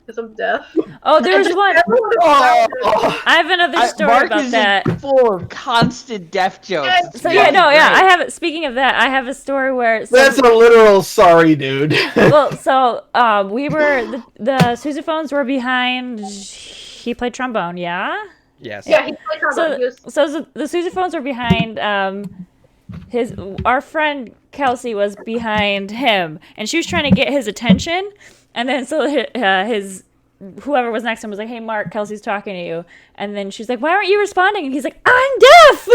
because I'm deaf. Oh, there's one. Oh, I have another story Mark about is that. full of constant deaf jokes. Yes. It's So really yeah, no, yeah. great. I have. Speaking of that, I have a story where. that's a literal sorry, dude. Well, so we were the sousaphones were behind. He played trombone, yeah. Yes. Yeah, he played trombone. He was- So the sousaphones were behind. Our friend Kelsey was behind him, and she was trying to get his attention, and then so his whoever was next to him was like, "Hey, Mark, Kelsey's talking to you," and then she's like, "Why aren't you responding?" And he's like, "I'm deaf."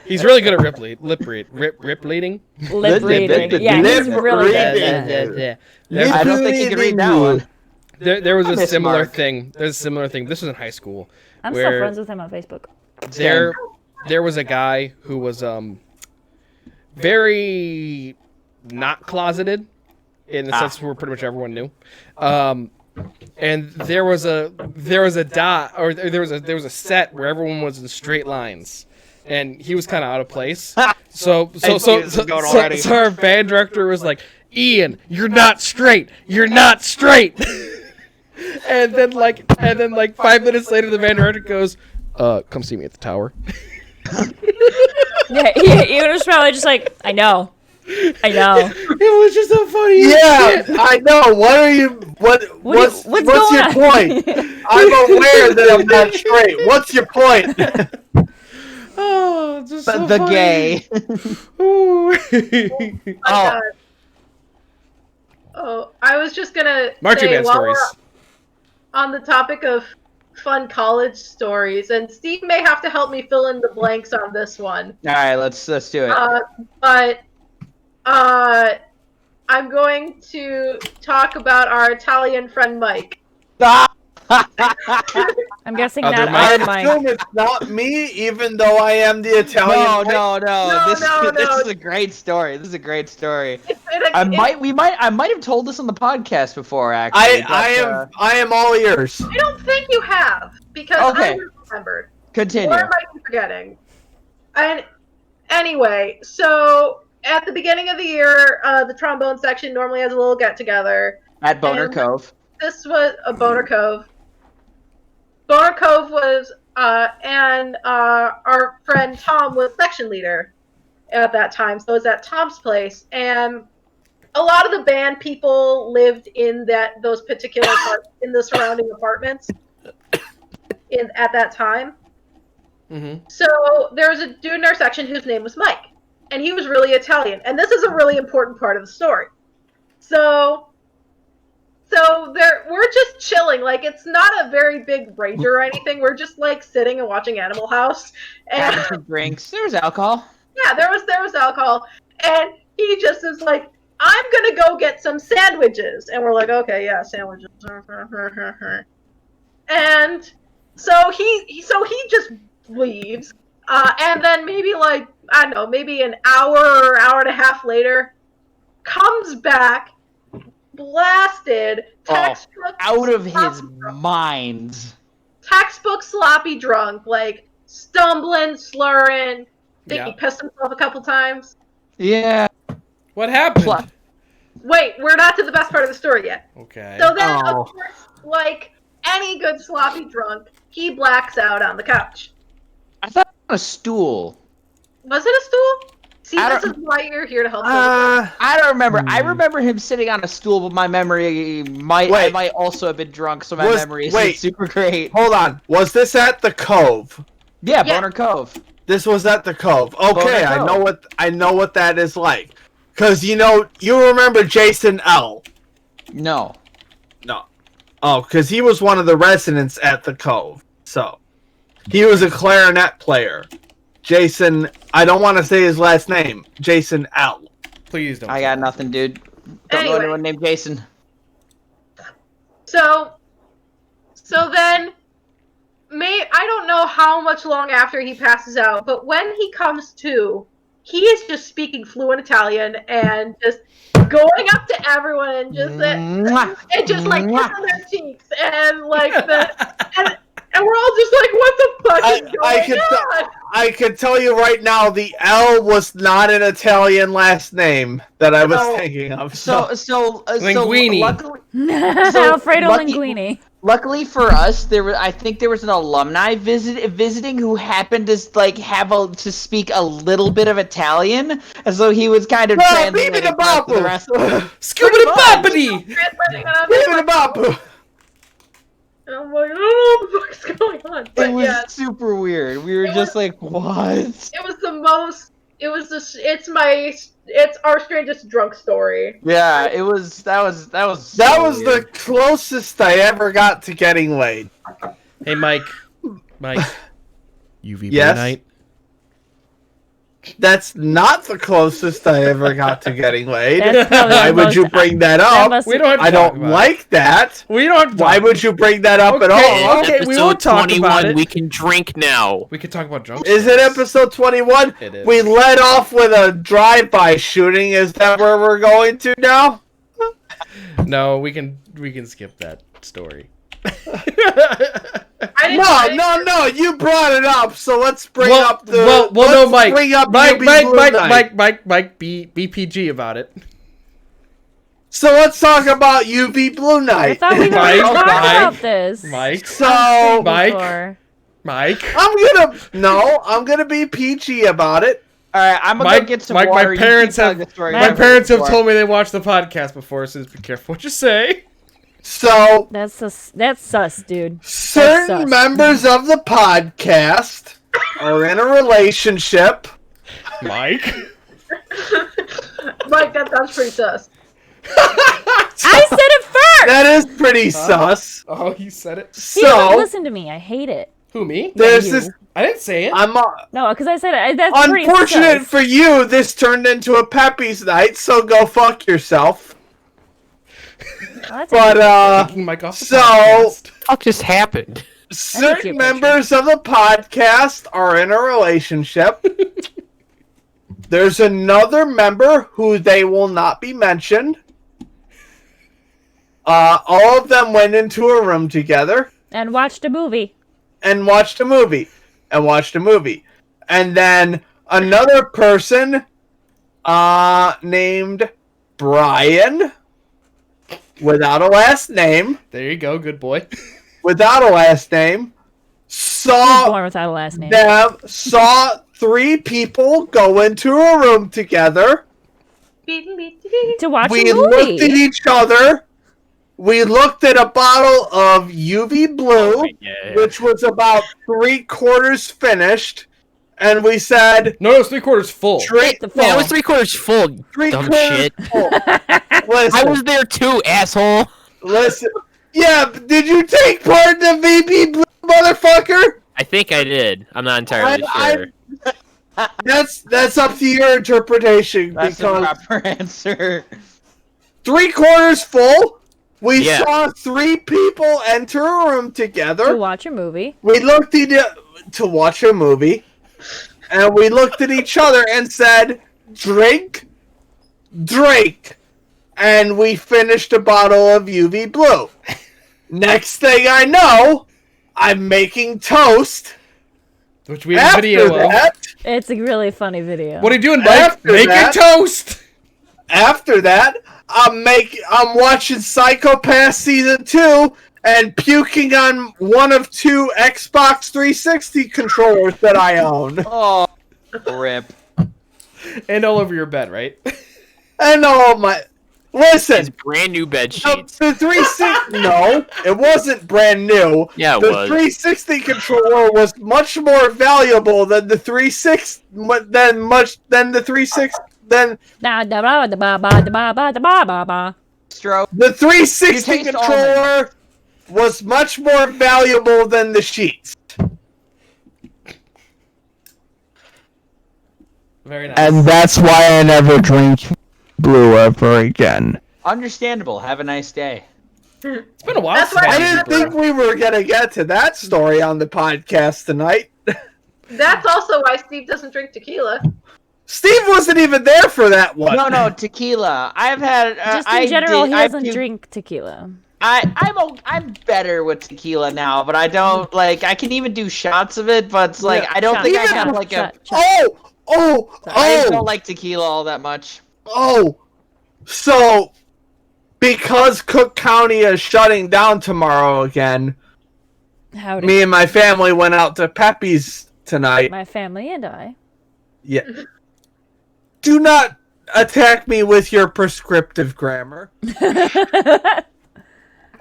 He's really good at lip reading. Lip reading. Yeah, he's really good at that. I don't think you can read that one. There was a miss similar Mark. thing. There's a similar thing. This was in high school. I'm still where friends with him on Facebook. there was a guy who was very not closeted in the sense where pretty much everyone knew. And there was a set where everyone was in straight lines. And he was kind of out of place. So our band director was like, "Ian, you're not straight. You're not straight." and then 5 minutes later, the band director goes, "Come see me at the tower." Yeah, he was probably just like, I know. It was just so funny. Yeah, I know. What's what's your going on? point? I'm aware that I'm not straight. What's your point? Oh, just so The funny. gay. Ooh. God. Oh, I was just gonna Marching say band while stories. we're on the topic of fun college stories, and Steve may have to help me fill in the blanks on this one. All right, let's do it. But I'm going to talk about our Italian friend Mike. I'm guessing Other not Mike? our I Mike. assume it's not me, even though I am the Italian. No. No, This no. is a great story. This is a great story. It's- I might have told this on the podcast before. Actually, I am all ears. I don't think you have, because Okay. I remembered. Continue. Or am I forgetting? And anyway, so at the beginning of the year, the trombone section normally has a little get-together. At Boner And Cove. This was a Boner Cove. Boner Cove was, and our friend Tom was section leader at that time, so it was at Tom's place, and a lot of the band people lived in those particular in the surrounding apartments at that time. Mm-hmm. So there was a dude in our section whose name was Mike, and he was really Italian, and this is a really important part of the story. So we're just chilling, like it's not a very big rager or anything. We're just like sitting and watching Animal House, and Having some drinks. There was alcohol. yeah, there was alcohol, and he just is like, I'm gonna go get some sandwiches, and we're like, okay, yeah, sandwiches. And so he just leaves, and then maybe like I don't know, maybe an hour or hour and a half later, comes back, blasted, textbook Out of his sloppy drunk. mind. Textbook sloppy drunk, like stumbling, slurring. Think he pissed himself a couple times. Yeah. What happened? Wait, we're not to the best part of the story yet. Okay. So then, of course, like any good sloppy drunk, he blacks out on the couch. I thought it was a stool. Was it a stool? See, I this is don't- why you're here to help. I don't remember. I remember him sitting on a stool, but my memory I Wait. might also have been drunk, so my memory isn't super great. Hold on. Was this at the Cove? Yeah, Yeah. Boner Cove. This was at the Cove. Okay, Boner Cove. I know what that is like. Cause you remember Jason L. No. No. Oh, cause he was one of the residents at the Cove. So he was a clarinet player. Jason, I don't want to say his last name. Jason L. Please don't. I got nothing, dude. Don't know Anyway. anyone named Jason. So then, I don't know how much long after he passes out, but when he comes to, he is just speaking fluent Italian and just going up to everyone and just like kissing their cheeks and like and we're all just like, what the fuck is going on? I can tell you right now, the L was not an Italian last name that I was thinking of. Linguini. Alfredo Linguini. Luckily for us, I think there was an alumni visiting who happened to to speak a little bit of Italian, and so he was kind of translating for the rest. Scoobity-boppity! And I'm like, I don't know what the fuck's going on. But It was yeah, super weird. We were just like, what? it was the most. It was this. It's our strangest drunk story. Yeah, it was. That was That was the closest I ever got to getting laid. Hey, Mike. UV Yes? night. That's not the closest I ever got to getting laid. That's probably Why the would most- you bring that that up? must We don't have to I talk don't about like that. We don't. Why would you bring that up at all? Okay, we won't talk about it. We can drink now. We could talk about drunk. Is it episode 21? It is. We led off with a drive-by shooting. Is that where we're going to now? No, we can skip that story. No, you brought it up, so let's bring up the... no, let's Mike. bring up Mike, UB Blue Night. Mike, be PG about it. So let's talk about UV Blue Night. I thought we were Mike, talking Mike, about this. Mike, So, Mike, Before. Mike. I'm gonna be PG about it. All right, I'm gonna go get some water. My You parents keep telling have the story. my parents have told me they watched the podcast before, so just be careful what you say. So, That's sus, dude. certain sus. members of the podcast are in a relationship. Mike. Mike, that sounds pretty sus. That is pretty sus. Oh, you said it. He doesn't So listen to me. I hate it. Who, me? there's you. this. I didn't say it. No, because I said it. That's pretty Unfortunate sus. for you, this turned into a Peppy's night. So go fuck yourself. Oh, that's But Taking Mike off the so podcast. What just happened? certain your members of the podcast are in a relationship. There's another member who they will not be mentioned. All of them went into a room together and watched a movie. and watched a movie. And then another person named Brian, without a last name, There you go, good boy. saw Born without a last name. saw three people go into a room together. To watch We a looked at movie. each other. We looked at a bottle of UV Blue, which was about 3/4 finished, and we said, No, it's 3/4 full. "Drink The Yeah, it was full. 3/4 full. Dumb 3/4 shit. full." I Listen, was there too, asshole. listen. Yeah, but did you take part in the VB Blue, motherfucker? I think I did. I'm not entirely sure. That's up to your interpretation. That's the because proper answer. 3/4 full. We Yeah. saw three people enter a room To together. watch a movie. We looked at to watch a movie, and we looked at each other and said, "Drink, drink," and we finished a bottle of UV Blue. Next thing I know, I'm making toast. Which we have a After video of. that, It's a really funny video. What are you doing, Mike? After Making that- toast! I'm watching Psychopath Season 2 and puking on one of two Xbox 360 controllers that I own. Oh, rip. And all over your bed, right? And all my... Listen, It's brand new bed the sheets. 360... No, it wasn't brand new. Yeah, it The was. 360 controller was much more valuable than the 360... Than the 360... Than Da da ba da ba ba da ba ba da ba ba ba. Stroke. the 360 You taste controller was much more valuable than the sheets. Very nice. And that's why I never drink blue ever again. Understandable. Have a nice day. It's been a while That's since why I I didn't think we were gonna get to that story on the podcast tonight. That's also why Steve doesn't drink tequila. Steve wasn't even there for that one. No, tequila. I've had. Just in general, he doesn't drink tequila. I'm better with tequila now, but I don't like. I can even do shots of it, but it's like Yeah, I don't shot, think I shot, have like shot, a. shot. I don't like tequila all that much. So because Cook County is shutting down tomorrow again, Howdy. me and my family went out to Pepe's tonight. My family and I. Yeah. Do not attack me with your prescriptive grammar.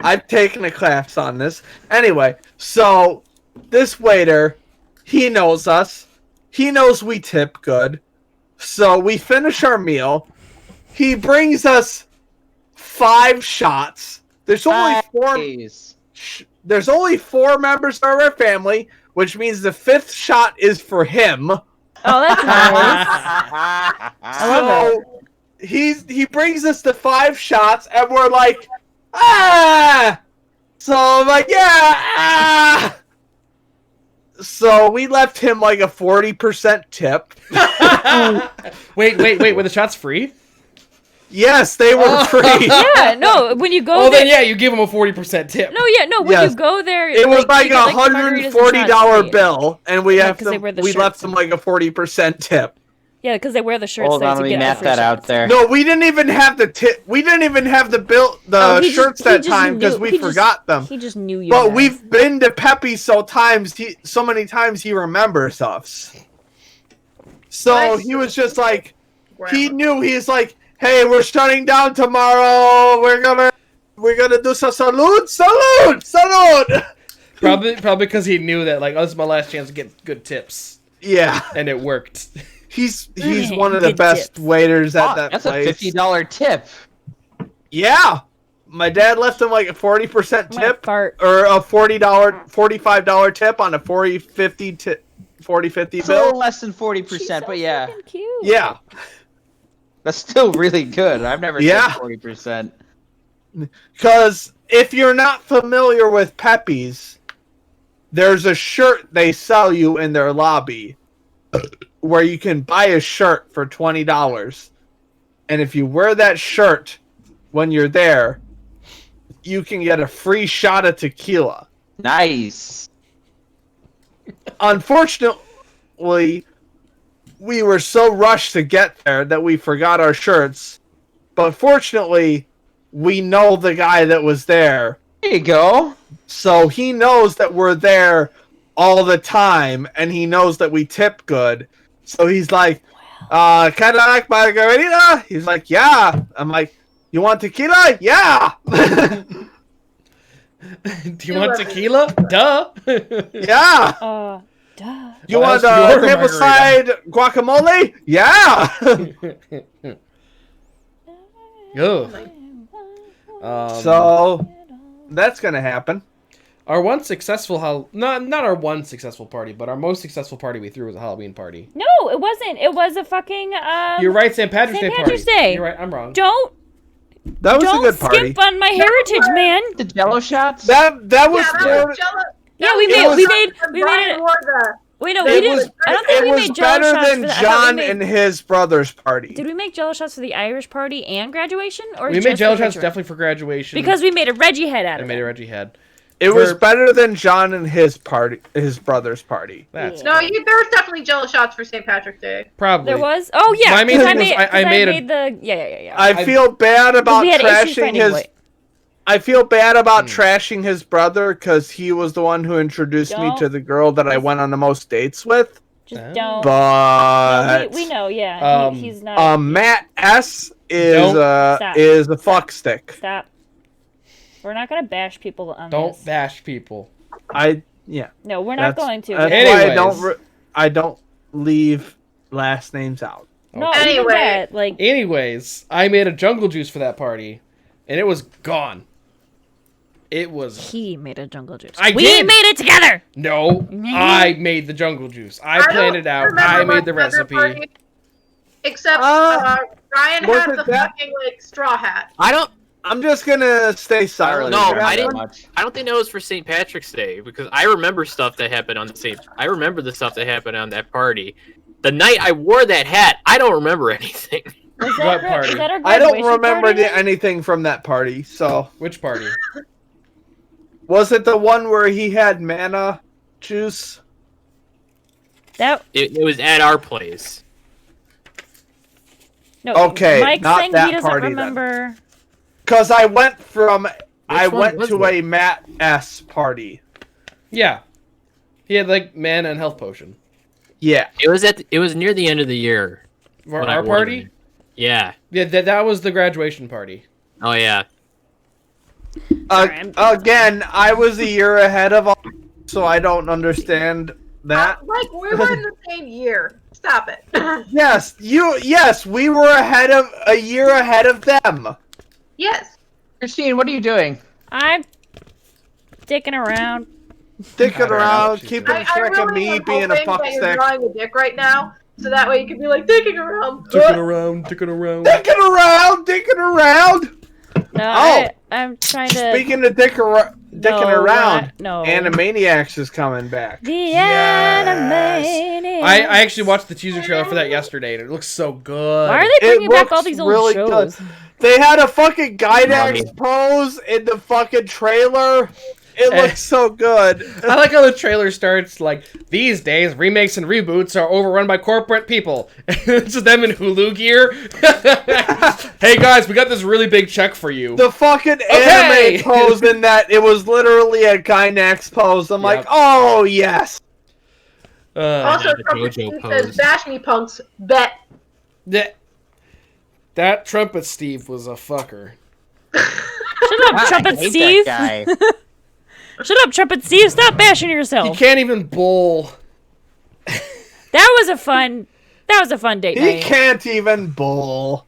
I've taken a class on this. Anyway, so this waiter, he knows us. He knows we tip good. So we finish our meal. He brings us 5 shots. There's only Nice. there's only 4 members of our family, which means the 5th shot is for him. Oh, that's nice. I love So he brings us the 5 shots, and we're like, ah. So I'm like, yeah, ah. So we left him like a 40% tip. Wait, were the shots free? Yes, they were free. Yeah, no, when you go Oh, there. then yeah, you give him a 40% tip. No, yeah, no, when Yes. you go there. It was like you get, a margaritas and shots $140 free. bill, and we Yeah, have 'cause they them, wear the we left shirts. them like a 40% tip. Yeah, because they wear the shirts Hold there on, to let me get the map free that shots. out there. No, we didn't even have the tip. We didn't even have the bill, the Oh, he just- shirts he that just time because knew- we he just- forgot them. He just knew you. But guys. we've been to Pepe so many times he remembers us. So Nice. he was just like, he Grammar. knew. He's like, hey, we're shutting down tomorrow. We're gonna do some salute. Probably because he knew that, like, oh, this is my last chance to get good tips. Yeah, And it worked. he's one of the Good best tips. waiters at Fuck, that that's place. a $50 tip. Yeah, my dad left him like a 40% tip fart. or a $45 tip on a 40-50 It's a little bill. less than 40%, She's so but yeah. fucking cute. Yeah, That's still really good. I've never Yeah. said 40%. because if you're not familiar with Pepe's, there's a shirt they sell you in their lobby where you can buy a shirt for $20. And if you wear that shirt when you're there, you can get a free shot of tequila. Nice. Unfortunately, we were so rushed to get there that we forgot our shirts. But fortunately, we know the guy that was there. There you go. So he knows that we're there all the time, and he knows that we tip good. So he's like, can I like margarita? He's like, yeah. I'm like, you want tequila? Yeah. Do you want tequila? Duh. Yeah. Duh. You Well, want that's your Riverside guacamole? Yeah. Ugh. So that's gonna happen. Our one successful not our one successful party, but our most successful party we threw was a Halloween party. No, it wasn't. It was a fucking. You're right, St. Patrick's St. Day Patrick's party. Day. You're right, I'm wrong. Don't That was a good party. skimp on my heritage, man. The Jello shots. That was Yeah, that was more- Jello. Yeah, we It made was- we made Brian it. wore the- Wait, no, it we didn't. was, I don't think it we was made Jello better shots than for that. I thought John we made, and his brother's party. Did we make Jello shots for the Irish party and graduation, or We just made Jello for shots graduation? definitely for graduation. Because we made a Reggie head out I of made it. a Reggie head. It was For- better than John and his party, his brother's party. That's No, there was definitely Jello shots for St. Patrick's Day. probably. There was. Oh yeah, My main because I thing was made. I made a- made the. Yeah. I feel bad about we had issues trashing finding his. way. I feel bad about trashing his brother because he was the one who introduced me Don't. to the girl that I went on the most dates with. Just Oh. don't. But we know. Yeah, he's not. Matt S is Don't. Stop. a fuck stick. Stop. We're not gonna bash people on Don't this. bash people. Yeah. No, we're not That's- going to. That's Anyways. why I don't leave last names out. No, Okay. even Anyway. that, like Anyways, I made a jungle juice for that party, and it was gone. It was he made a jungle juice. I we did. made it together. no. I made the jungle juice. I planned it out. I made the recipe. Except Ryan was had it the that- fucking like straw hat. I'm just gonna stay silent. No, about I that didn't- much. I don't think that was for St. Patrick's Day because I remember stuff that happened on the same. I remember the stuff that happened on that party. The night I wore that hat, I don't remember anything. Was that What gra- party? Is that our I don't graduation remember party then? anything from that party. So Which party? was it the one where he had mana juice? That It was at our place. no. Okay, Mike's not saying that he doesn't party then. remember. Because I went one was to it? a Matt S party. Yeah. He had like mana and health potion. Yeah. It was near the end of the year. For when I our wore party? them. Yeah. Yeah, that was the graduation party. Oh yeah. Sorry, Again, I was a year ahead of all, so I don't understand that. Like we were in the same year. Stop it. Yes, we were a year ahead of them. Yes. Christine, what are you doing? I'm dicking around. Dicking I don't know around, what she's keeping doing. I track of really me am being a hoping fuck that you're stick. drawing a dick right now, so that way you can be like dicking around. around, ticking around. Dicking around. No, I'm trying to. Speaking of dicking around, No. Animaniacs is coming back. The Yes. Animaniacs. I actually watched the teaser trailer for that yesterday, and it looks so good. Why are they bringing back all looks these old really shows? good. They had a fucking Gynax Mommy. pose in the fucking trailer. It looks so good. I like how the trailer starts like, these days remakes and reboots are overrun by corporate people. It's just them in Hulu gear. Hey guys, we got this really big check for you. The fucking Okay. anime pose in that, it was literally a Gynax pose. I'm like, Yep. oh yes. Also, the Trumpet JoJo Steve pose. says, "Bash me, punks." Bet. That Trumpet Steve was a fucker. Shut up, Trumpet I hate Steve. that guy. Shut up, Trumpet Steve. Stop bashing He yourself. can't even bowl. That was a fun date He night. can't even bowl.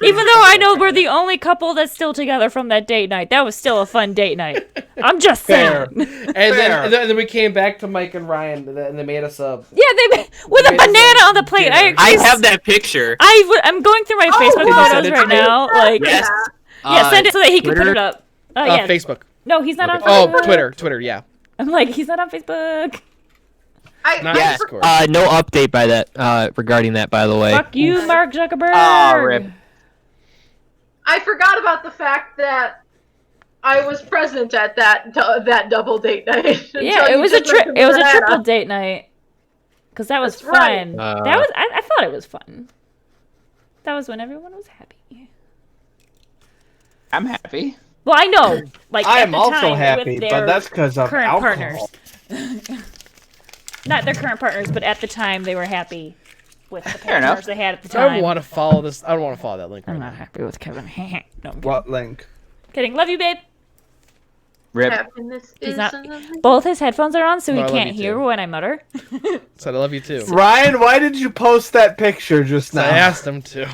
Yeah, Even though I know we're the only couple that's still together from that date night, that was still a fun date night. I'm just Fair. saying. And then we came back to Mike and Ryan, and they made us a. Yeah, with a banana on the plate. I have that picture. I'm going through my Facebook photos right now. Like, Yes. yeah, send it so that he can put Twitter? it up. Yeah. Facebook. No, he's not Okay. on Facebook. Oh, Twitter, yeah. I'm like, he's not on Facebook. Not Yeah. Discord. No update by that regarding that, by the way. Fuck you, Mark Zuckerberg. Ah, rip. I forgot about the fact that I was present at that double date night. Yeah, it was a triple date night. Cause that was That's right. fun. That was I thought it was fun. That was when everyone was happy. I'm happy. Well, I know. Like I at am the also time happy, with but their that's because of current alcohol. partners. Not their current partners, but at the time they were happy with the Fair enough. partners they had at the I don't time. want to follow this. I don't want to follow that link. I'm Right not now. happy with Kevin. No, I'm kidding. What link? Kidding. Love you, babe. Rip. Happiness He's is not. a- Both his headphones are on, so No, he I love can't you hear too. when I mutter. So I love you too. Ryan, why did you post that picture just So now? I asked him to.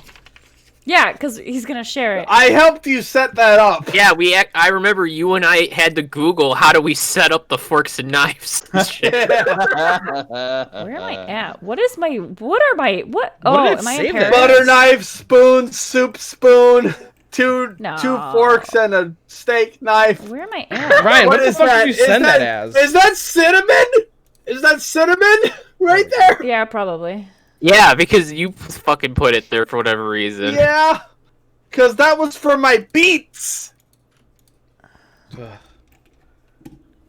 Yeah, because he's gonna share it. I helped you set that up. Yeah, I remember you and I had to Google how do we set up the forks and knives. and shit. Where am I at? What is my? What are my? What? What Oh, did it am I say in that? Paris? Butter knife, spoon, soup spoon, two No. forks and a steak knife. Where am I at? Ryan, what the is fuck that? did you send that as? Is that cinnamon? Is that cinnamon right there? Yeah, probably. Yeah, because you fucking put it there for whatever reason. Yeah, because that was for my beets.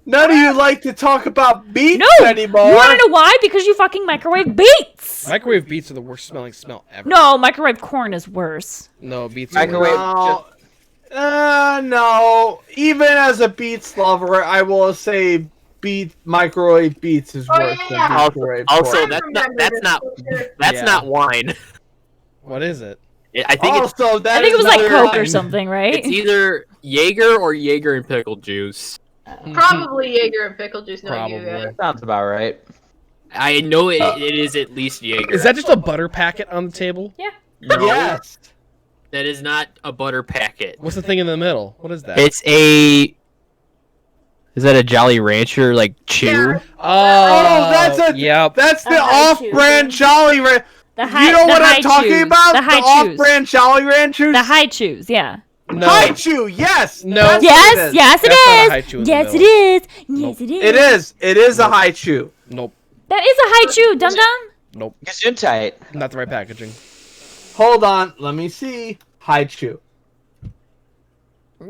None of you like to talk about beets No. anymore. You wanna know why? Because you fucking microwave beets. Microwave beets are the worst smelling smell ever. No, microwave corn is worse. No, beets are Microwave- worse. No. Even as a beets lover, I will say microwave beets is Oh, worse yeah. than microwave Also, corn. that's Yeah. not wine. What is it? I think Also, that I think it is was like another Coke or line. something, right? it's either Jaeger or Jaeger and pickle juice. Probably Jaeger and pickle juice. No, you Probably. guys. Sounds about right. I know it is at least Jaeger. Is that just a butter packet on the table? No, Yes. that is not a butter packet. What's the thing in the middle? What is that? It's a. Is that a Jolly Rancher like chew? Yeah. Oh, that's a- Yep. That's the A high off-brand chew. Jolly Rancher. The high, You know the what high I'm talking chews. about? The high chews. off-brand Jolly Ranchers. The high chews, yeah. No. High chew, yes. No. That's what Yes, it is. yes That's not a it high is. chew in the Yes it middle. is. Nope. Yes it is. It is. It is a high chew. Nope. That is a high chew, dum dum. Nope. Gesundheit. Not the right packaging. Hold on, let me see. High chew.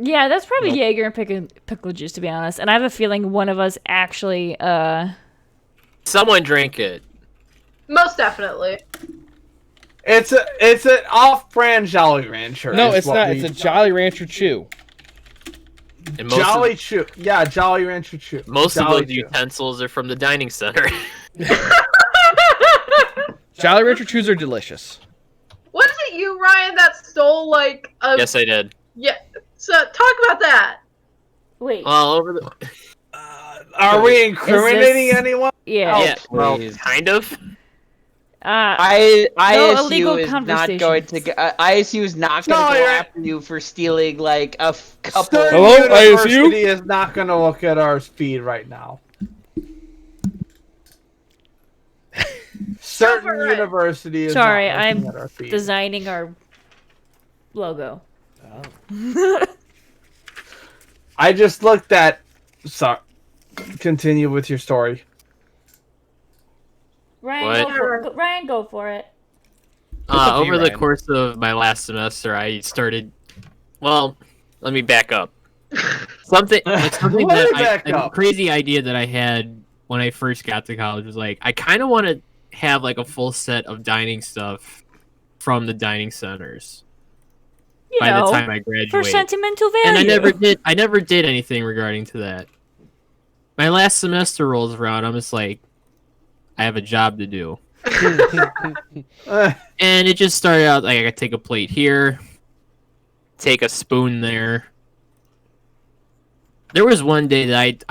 Yeah, that's probably Nope. Jaeger and pickle juice, to be honest. And I have a feeling one of us actually, Someone drank it. Most definitely. It's an off-brand Jolly Rancher. No, is it's what not. we- It's a Jolly Rancher chew. And most Jolly Chew. Yeah, Jolly Rancher Chew. Most Jolly of those Chew. utensils are from the dining center. Jolly Rancher chews are delicious. Was it you, Ryan, that stole like a? Yes, I did. Yeah. So talk about that. wait. All over the. Are we incriminating this- anyone? Yeah. Yeah, well, please. kind of. ISU illegal is not conversations. going to. ISU is not going No, to go you're- after you for stealing like a couple. Certain Hello, university ISU? is not going to look at our feed right now. Certain Right. university is Sorry, not looking I'm at our feed. Designing our logo. I just looked at. Sorry. Continue with your story. Ryan, What? go for it. up to you, Over the Ryan. course of my last semester, I started. Well, let me back up. Something Let that me back a up. crazy idea that I had when I first got to college was like I kind of want to have like a full set of dining stuff from the dining centers You by know, the time I for graduate. sentimental value. And I never did anything regarding to that. My last semester rolls around, I'm just like, I have a job to do. Uh, And it just started out like I gotta take a plate here, take a spoon there. There was one day that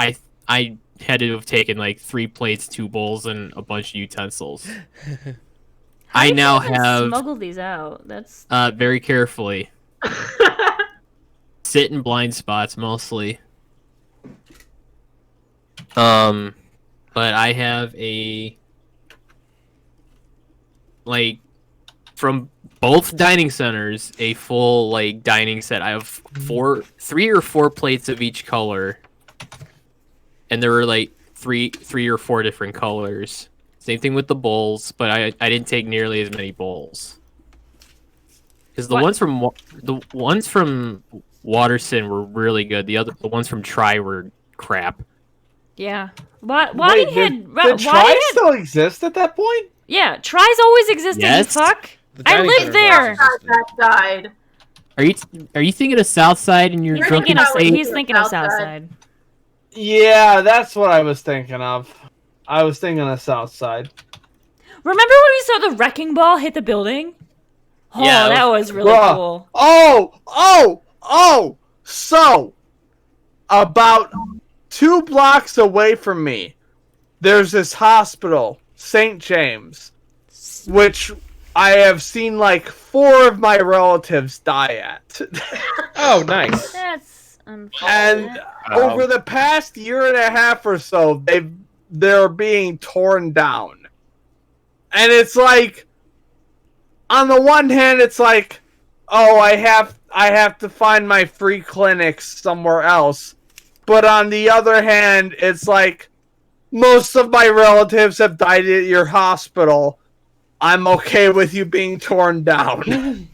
I had to have taken like 3 plates, 2 bowls, and a bunch of utensils. I now How have smuggled these out. That's very carefully. Sit in blind spots mostly. But I have from both dining centers, a full dining set. I have 3 or 4 plates of each color, and there were three or 4 different colors. Same thing with the bowls, but I didn't take nearly as many bowls because the ones from Waterson were really good. The ones from Try were crap. yeah. Wait, did Try still exist at that point? Yeah, Try's always existed. Yes. You fuck. The I dining lived center there. boxes. That died. Are you thinking of Southside and you're You're drunken thinking of- state? He's thinking of Southside. Yeah, that's what I was thinking of. I was thinking of Southside. Remember when we saw the wrecking ball hit the building? Oh, Yeah, that was really Bruh. cool. So, about 2 blocks away from me, there's this hospital, St. James, which I have seen 4 of my relatives die at. Oh, nice. That's And unfortunate. over the past year and a half or so, they're being torn down. And it's on the one hand, it's oh, I have to find my free clinics somewhere else. But on the other hand, it's most of my relatives have died at your hospital. I'm okay with you being torn down.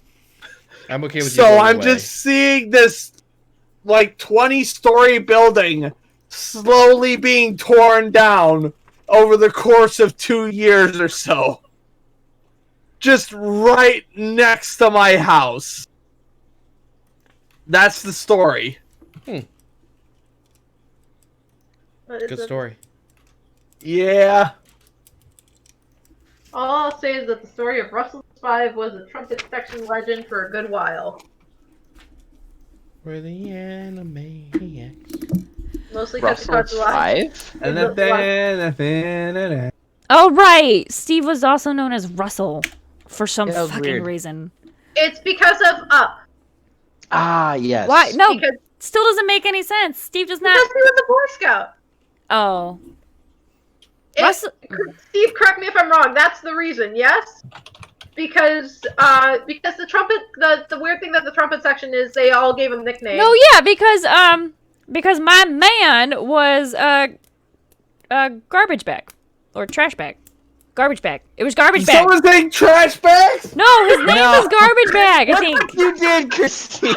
I'm okay with you. So going I'm away. just seeing this 20-story building slowly being torn down over the course of 2 years or so. Just right next to my house. That's the story. Good story. Yeah. All I'll say is that the story of Russell's 5 was a trumpet section legend for a good while. We're the Animaniacs. Mostly because it Russell's caused a lot. 5? And then, Oh, right. Steve was also known as Russell for some Yeah, that was fucking weird. reason. It's because of Up. Ah, yes. Why? No, Because, still doesn't make any sense. Steve does not. because he was a Boy Scout. Oh. It- Russell. Steve, correct me if I'm wrong. That's the reason, yes? Because the trumpet, the weird thing that the trumpet section is, they all gave him nicknames. No, yeah, because my man was a garbage bag or trash bag. Garbage bag. It was garbage bag. someone saying trash bags? No, his name was garbage bag, I think. You did, Christine.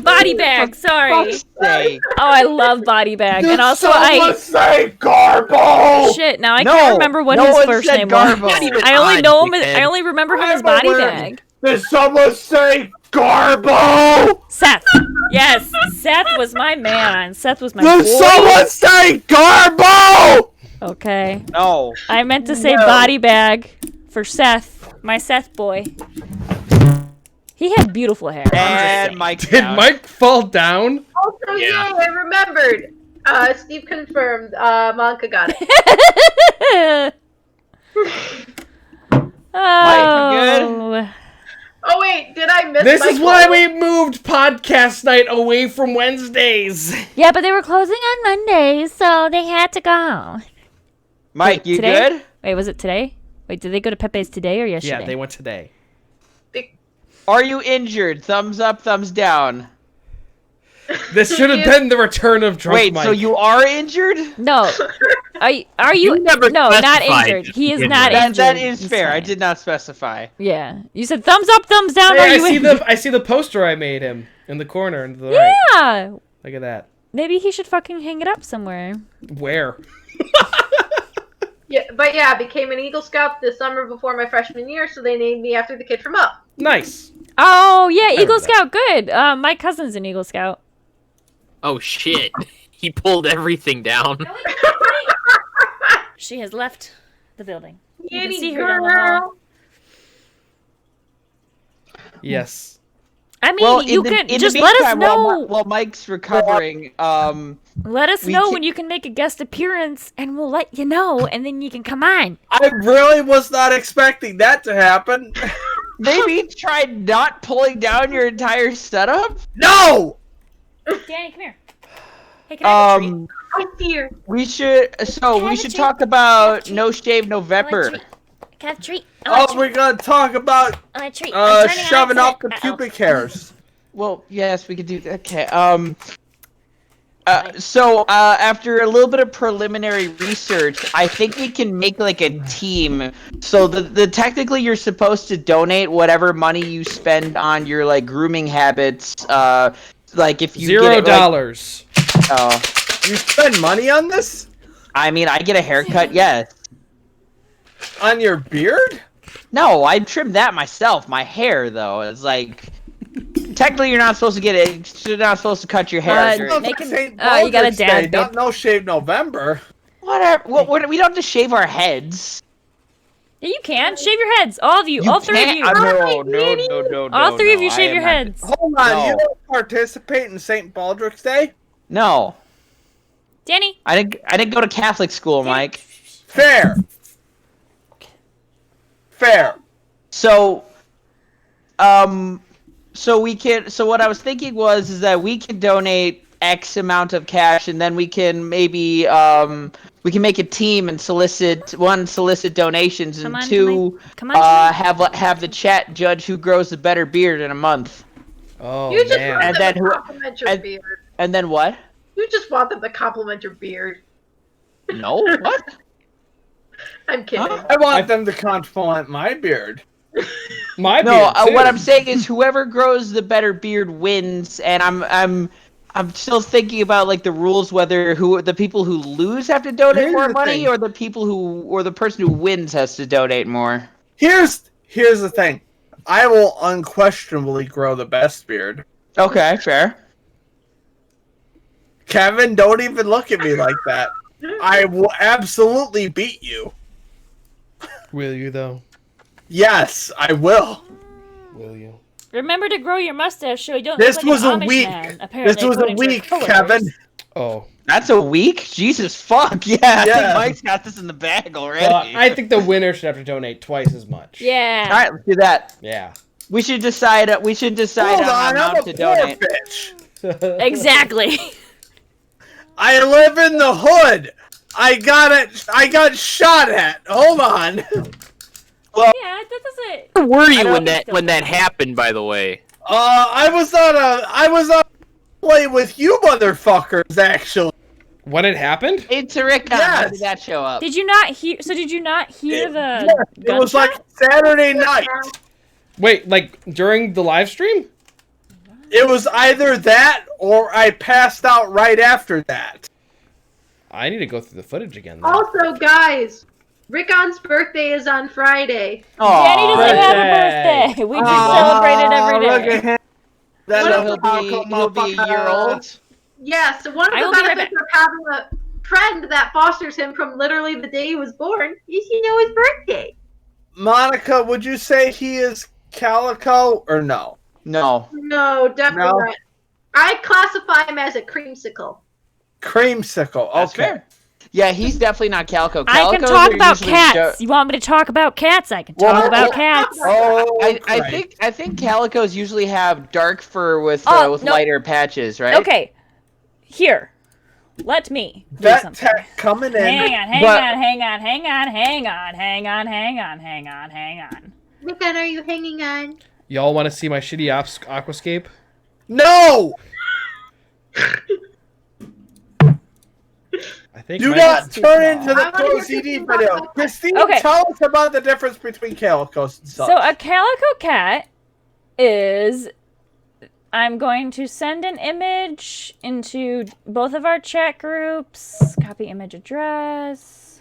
Body bag. Sorry. Fuck's sake. Oh, I love body bag, Did and also someone say Garbo? shit. Now I No, can't remember what no his one first said name Garbo. was. Not even I only I, know him. dickhead. I only remember him as I'm a body word. bag. Did someone say Garbo? Seth. Yes, Seth was my man. Seth was my Did boy. someone say Garbo? Okay. No. I meant to say body bag for Seth, my Seth boy. He had beautiful hair. I'm just And saying. Mike. Did Mike fall down? Also, Yeah. I remembered. Steve confirmed. Monica got it. Oh. Oh wait, did I miss? This is Michael? why we moved podcast night away from Wednesdays. Yeah, but they were closing on Mondays, so they had to go. Mike, Wait, you today? good? Wait, was it today? Wait, did they go to Pepe's today or yesterday? Yeah, they went today. Are you injured? Thumbs up, thumbs down. This should have been the return of Drunk Wait, Mike. so you are injured? No. Are you? You never No, not specified injured. He is in not there. injured. That is he's fair. I fine. did not specify. Yeah. You said thumbs up, thumbs down. Hey, Are I you see injured? I see the poster I made him in the corner and to the right. Yeah. Look at that. Maybe he should fucking hang it up somewhere. Where? Yeah, but yeah, I became an Eagle Scout this summer before my freshman year, so they named me after the kid from Up. Nice. Oh yeah, Eagle remember that. Scout. Good. My cousin's an Eagle Scout. Oh shit! He pulled everything down. She has left the building. You can Kitty see her down the hall. girl. Yes. I mean, you can just let us know. While Mike's recovering, let us know when you can make a guest appearance, and we'll let you know, and then you can come on. I really was not expecting that to happen. Maybe try not pulling down your entire setup? No! Danny, come here. Hey, can I have a treat? I'm here. We should talk about No Shave November. Can I have a treat? Oh, we're gonna talk about shoving off the pubic hairs. Well, yes, we could do that. Okay. So after a little bit of preliminary research, I think we can make like a team. So the technically you're supposed to donate whatever money you spend on your like grooming habits. Like if you $0. You spend money on this? I mean, I get a haircut, yes. On your beard? No, I trim that myself. My hair, though, is like technically you're not supposed to get it. You're not supposed to cut your hair. You got a dad. Not No Shave November. Whatever. We don't have to shave our heads. Yeah, you can shave your heads. All of you. All three of you. No. All three of you shave your heads. Hold on. You don't participate in St. Baldrick's Day? No. Danny. I didn't go to Catholic school, Mike. Fair. So what I was thinking is that we can donate X amount of cash, and then we can maybe we can make a team and solicit donations, and have the chat judge who grows the better beard in a month. Oh, you just man. want them to compliment your beard. And then what? You just want them to compliment your beard. No, what? I'm kidding. I want them to compliment my beard. My beard. No, what I'm saying is whoever grows the better beard wins, and I'm still thinking about like the rules, whether the people who lose have to donate more money, or the person who wins has to donate more. Here's the thing. I will unquestionably grow the best beard. Okay, fair. Kevin, don't even look at me like that. I will absolutely beat you. Will you, though? Yes, I will. Will you? Remember to grow your mustache so you don't This look like was an a Amish week. man, apparently, This was a according to your week, coworkers. Kevin. Oh. That's a week? Jesus fuck. Yeah, I think Mike's got this in the bag already. I think the winner should have to donate twice as much. Yeah. Alright, let's do that. Yeah. We should decide on how amount to donate. Bitch. Exactly. I live in the hood. I got shot at. Hold on. Well, yeah, that doesn't. Where were you when that happened? By the way, I was on a play with you motherfuckers. Actually, when it happened? It's a Rick. Yes. How did that show up? Did you not hear? So did you not hear the? Yes, it was like Saturday night. Wait, like during the live stream? It was either that or I passed out right after that. I need to go through the footage again. Then. Also, guys, Rickon's birthday is on Friday. Danny doesn't have a birthday. We just celebrate it every day. He'll be a year old. Yeah, so one of the benefits of having a friend that fosters him from literally the day he was born is you know his birthday. Monica, would you say he is calico or no? No. No, definitely not. I classify him as a creamsicle. Creamsicle, okay. That's fair. Yeah, he's definitely not calico. I can talk about cats. You want me to talk about cats? I can talk about cats. I think calicos usually have dark fur with lighter patches, right? Okay. Here. Let me do that something. tech coming in. Hang on. Rickon, are you hanging on? Y'all want to see my shitty aquascape? No! I think Do not turn into the Pro CD video. Christine, tell us about the difference between calicos and such. So a calico cat is... I'm going to send an image into both of our chat groups. Copy image address.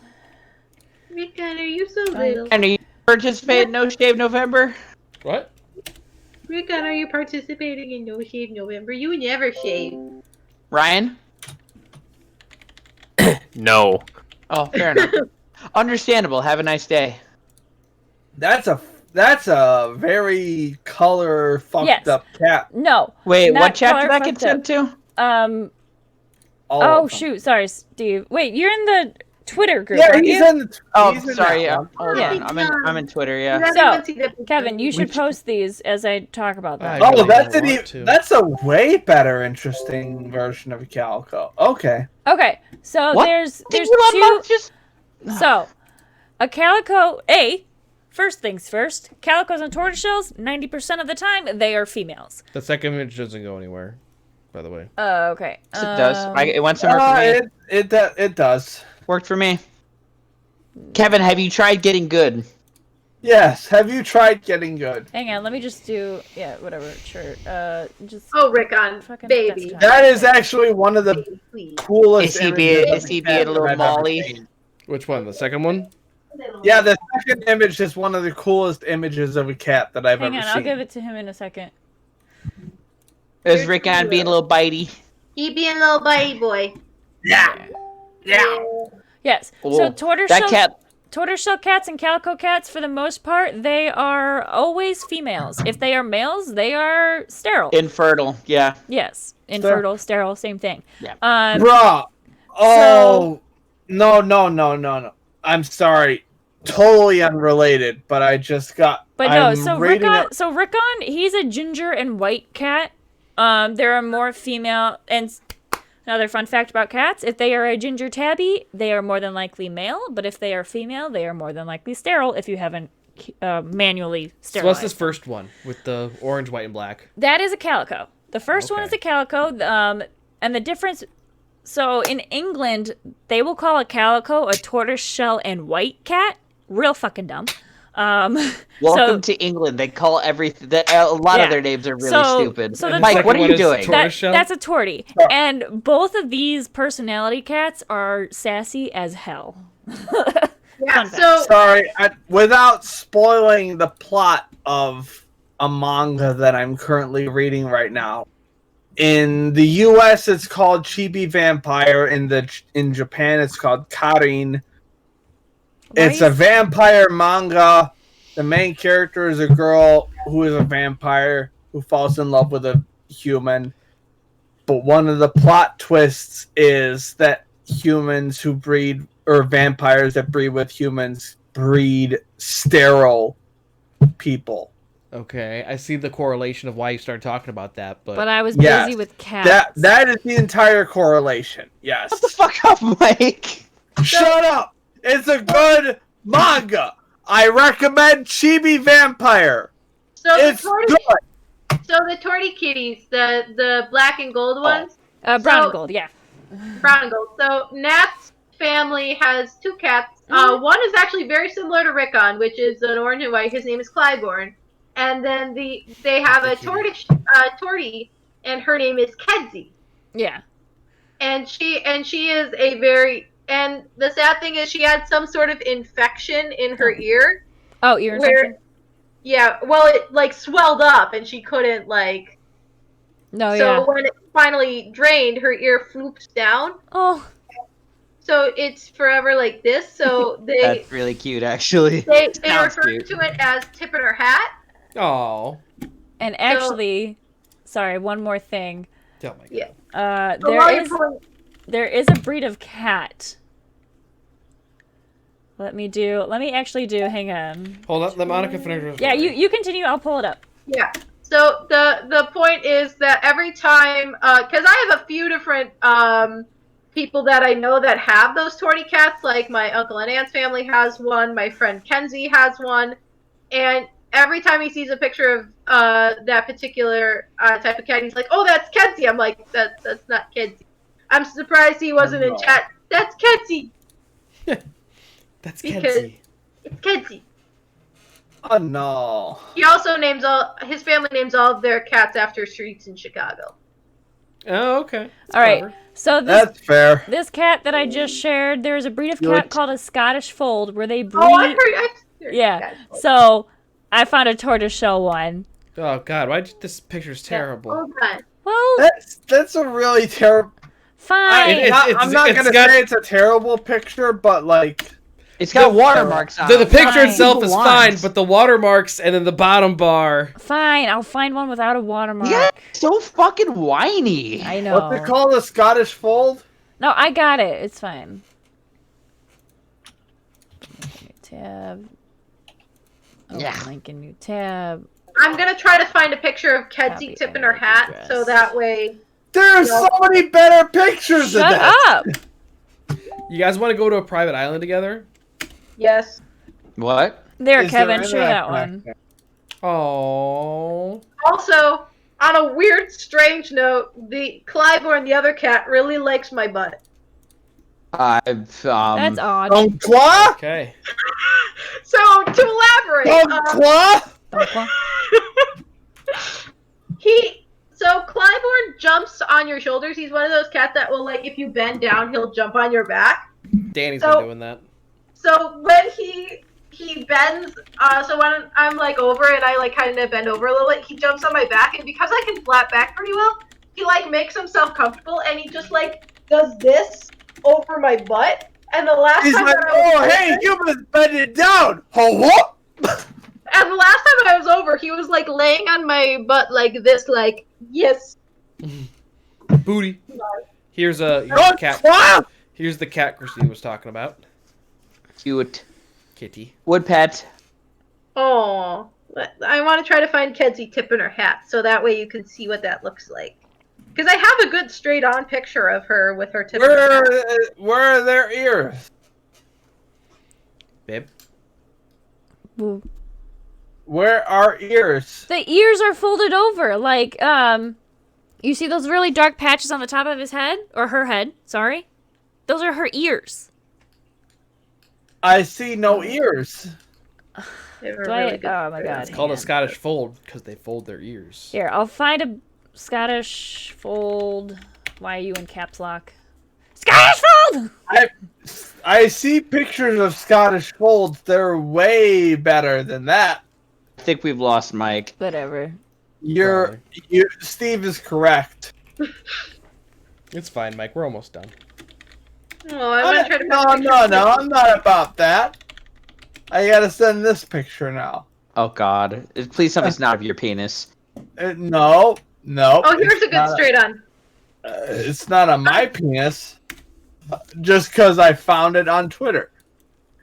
Rickon, are you so little? And are you participating in No Shave November? What? Rickon, are you participating in No Shave November? You never shave. Ryan? No. Oh, fair enough. Understandable. Have a nice day. That's a That's a very color fucked up cat. No. Wait, not what chapter color that fucked gets into? Oh shoot, sorry, Steve. Wait, you're in the Twitter group, Yeah, aren't he's you? in. He's Sorry. in Hold on. I'm in Twitter. Yeah. So, Kevin, you should post these as I talk about them. I really that's a way better, interesting version of Calico. Okay. Okay, so What? there's Elon two. Musk just- So, a calico. First things first. Calicos and tortoiseshells. 90% of the time, they are females. The second image doesn't go anywhere, by the way. Okay. It does. It went somewhere for me. It does. Worked for me. Kevin, have you tried getting good? Yes. Have you tried getting good? Hang on, let me just do whatever. Sure. Just. Oh, Rickon, fucking baby. desktop. That is actually one of the coolest. Is he being a little I've ever Molly? seen. Which one? The second one? Yeah, the second image is one of the coolest images of a cat that I've Hang ever on, seen. I'll give it to him in a second. Is Rickon being a little bitey? He being a little bitey boy. Yeah. Yes. Oh, So that cat. tortoiseshell cats and calico cats, for the most part, they are always females. If they are males, they are sterile. Infertile. Yeah. Yes, infertile, sterile, same thing. Yeah. Bruh. Oh. No. I'm sorry. Totally unrelated, but I just got. But no, I'm so reading Rickon, he's a ginger and white cat. There are more female, and another fun fact about cats: if they are a ginger tabby, they are more than likely male. But if they are female, they are more than likely sterile. If you haven't manually So sterilized. what's this first one with the orange, white, and black? That is a calico. The first one Okay. is a calico. And the difference. So in England, they will call a calico a tortoiseshell and white cat. Real fucking dumb. Welcome to England. They call everything. A lot of their names are really stupid. So the Mike, what are second you one is doing? tortoiseshell? That's a tortie. And both of these personality cats are sassy as hell. Yeah, Fun so Sorry, without spoiling the plot of a manga that I'm currently reading right now. In the U.S., it's called Chibi Vampire. In Japan, it's called Karin. It's a vampire manga. The main character is a girl who is a vampire who falls in love with a human. But one of the plot twists is that humans who breed, or vampires that breed with humans, breed sterile people. Okay, I see the correlation of why you started talking about that, but But I was Yes, busy with cats. That is the entire correlation. Yes. Shut the fuck up, Mike. Shut up! It's a good manga. I recommend Chibi Vampire. so the It's good. the tortie kitties, the black and gold ones, Brown So- and gold, yeah. brown and gold. So Nat's family has two cats. One is actually very similar to Rickon, which is an orange and white. His name is Clybourne. And then they have a tortie, and her name is Kedzie. Yeah. And she is a very, and the sad thing is she had some sort of infection in her ear. Oh, ear infection? Yeah, well, it like swelled up and she couldn't like. No, So yeah. when it finally drained, her ear floops down. Oh, So it's forever like this. So they That's really cute, actually. they Sounds refer cute. to it as tip in her hat. oh, and actually, sorry, one more thing. tell me. Yeah. So while There you're is pulling- there is a breed of cat. Let me actually do, hang on. Hold on, let Monica finish her Yeah, story. you continue, I'll pull it up. Yeah. So the point is that every time, because I have a few different people that I know that have those tortie cats, like my uncle and aunt's family has one, my friend Kenzie has one, and every time he sees a picture of that particular type of cat, he's like, "Oh, that's Kenzie." I'm like, "That's not Kenzie." I'm surprised he wasn't in chat. That's Kenzie. That's Because- Kenzie. It's Kenzie. Oh no. He also names his family names all of their cats after streets in Chicago. Oh, okay. That's All right. clever. So That's fair. this cat that I just shared, there's a breed of cat called a Scottish Fold where they breed. Oh, I heard. Yeah. So I found a tortoiseshell one. Oh God, this picture's terrible. Hold on. Well, That's a really terrible. fine. It- I'm not it's gonna got- say it's a terrible picture, but like It's got watermarks on The it. picture Fine. itself is fine, but the watermarks and then the bottom bar. Fine, I'll find one without a watermark. Yeah, so fucking whiny. I know. What's it called? A Scottish fold? No, I got it. It's fine. New tab. Oh, Yeah. link a new tab. I'm gonna try to find a picture of Kedzie Copy tipping her edit hat, address. so that way. There's so many better pictures Shut of that. up! You guys want to go to a private island together? Yes. What? There, Is Kevin, there share that internet one. Oh. Also, on a weird, strange note, the Clybourne, the other cat, really likes my butt. That's odd. Quoi? Okay. So, to elaborate, Quoi? So Clybourne jumps on your shoulders. He's one of those cats that will, like, if you bend down, he'll jump on your back. Danny's So- been doing that. So when he bends, so when I'm like over and I like kind of bend over a little bit, he jumps on my back, and because I can flat back pretty well, he like makes himself comfortable, and he just like does this over my butt. And the last He's time like, that I was oh, hey, you must bend it down. Oh, what? and the last time I was over, he was like laying on my butt like this, like yes. Booty. Here's a cat. Quoi? Here's the cat Christine was talking about. Cute. Kitty. Wood pet. Oh, I want to try to find Kedzie tipping her hat, so that way you can see what that looks like. Because I have a good straight-on picture of her with her tipping her hat. Where are their ears? Babe. Boo. Where are ears? The ears are folded over, like, you see those really dark patches on the top of his head? Or her head, sorry? Those are her ears. I see no ears. They were Do really I? good. Oh my god. It's called a hang on. Scottish fold because they fold their ears. Here, I'll find a Scottish fold. Why are you in caps lock? Scottish fold! I see pictures of Scottish folds. They're way better than that. I think we've lost Mike. Whatever. Steve is correct. It's fine, Mike. We're almost done. Oh, I want to try to No, find I'm not about that. I gotta send this picture now. Oh god. Please tell me it's not of your penis. No. Oh, here's a good straight-on. It's not on my penis. Just because I found it on Twitter.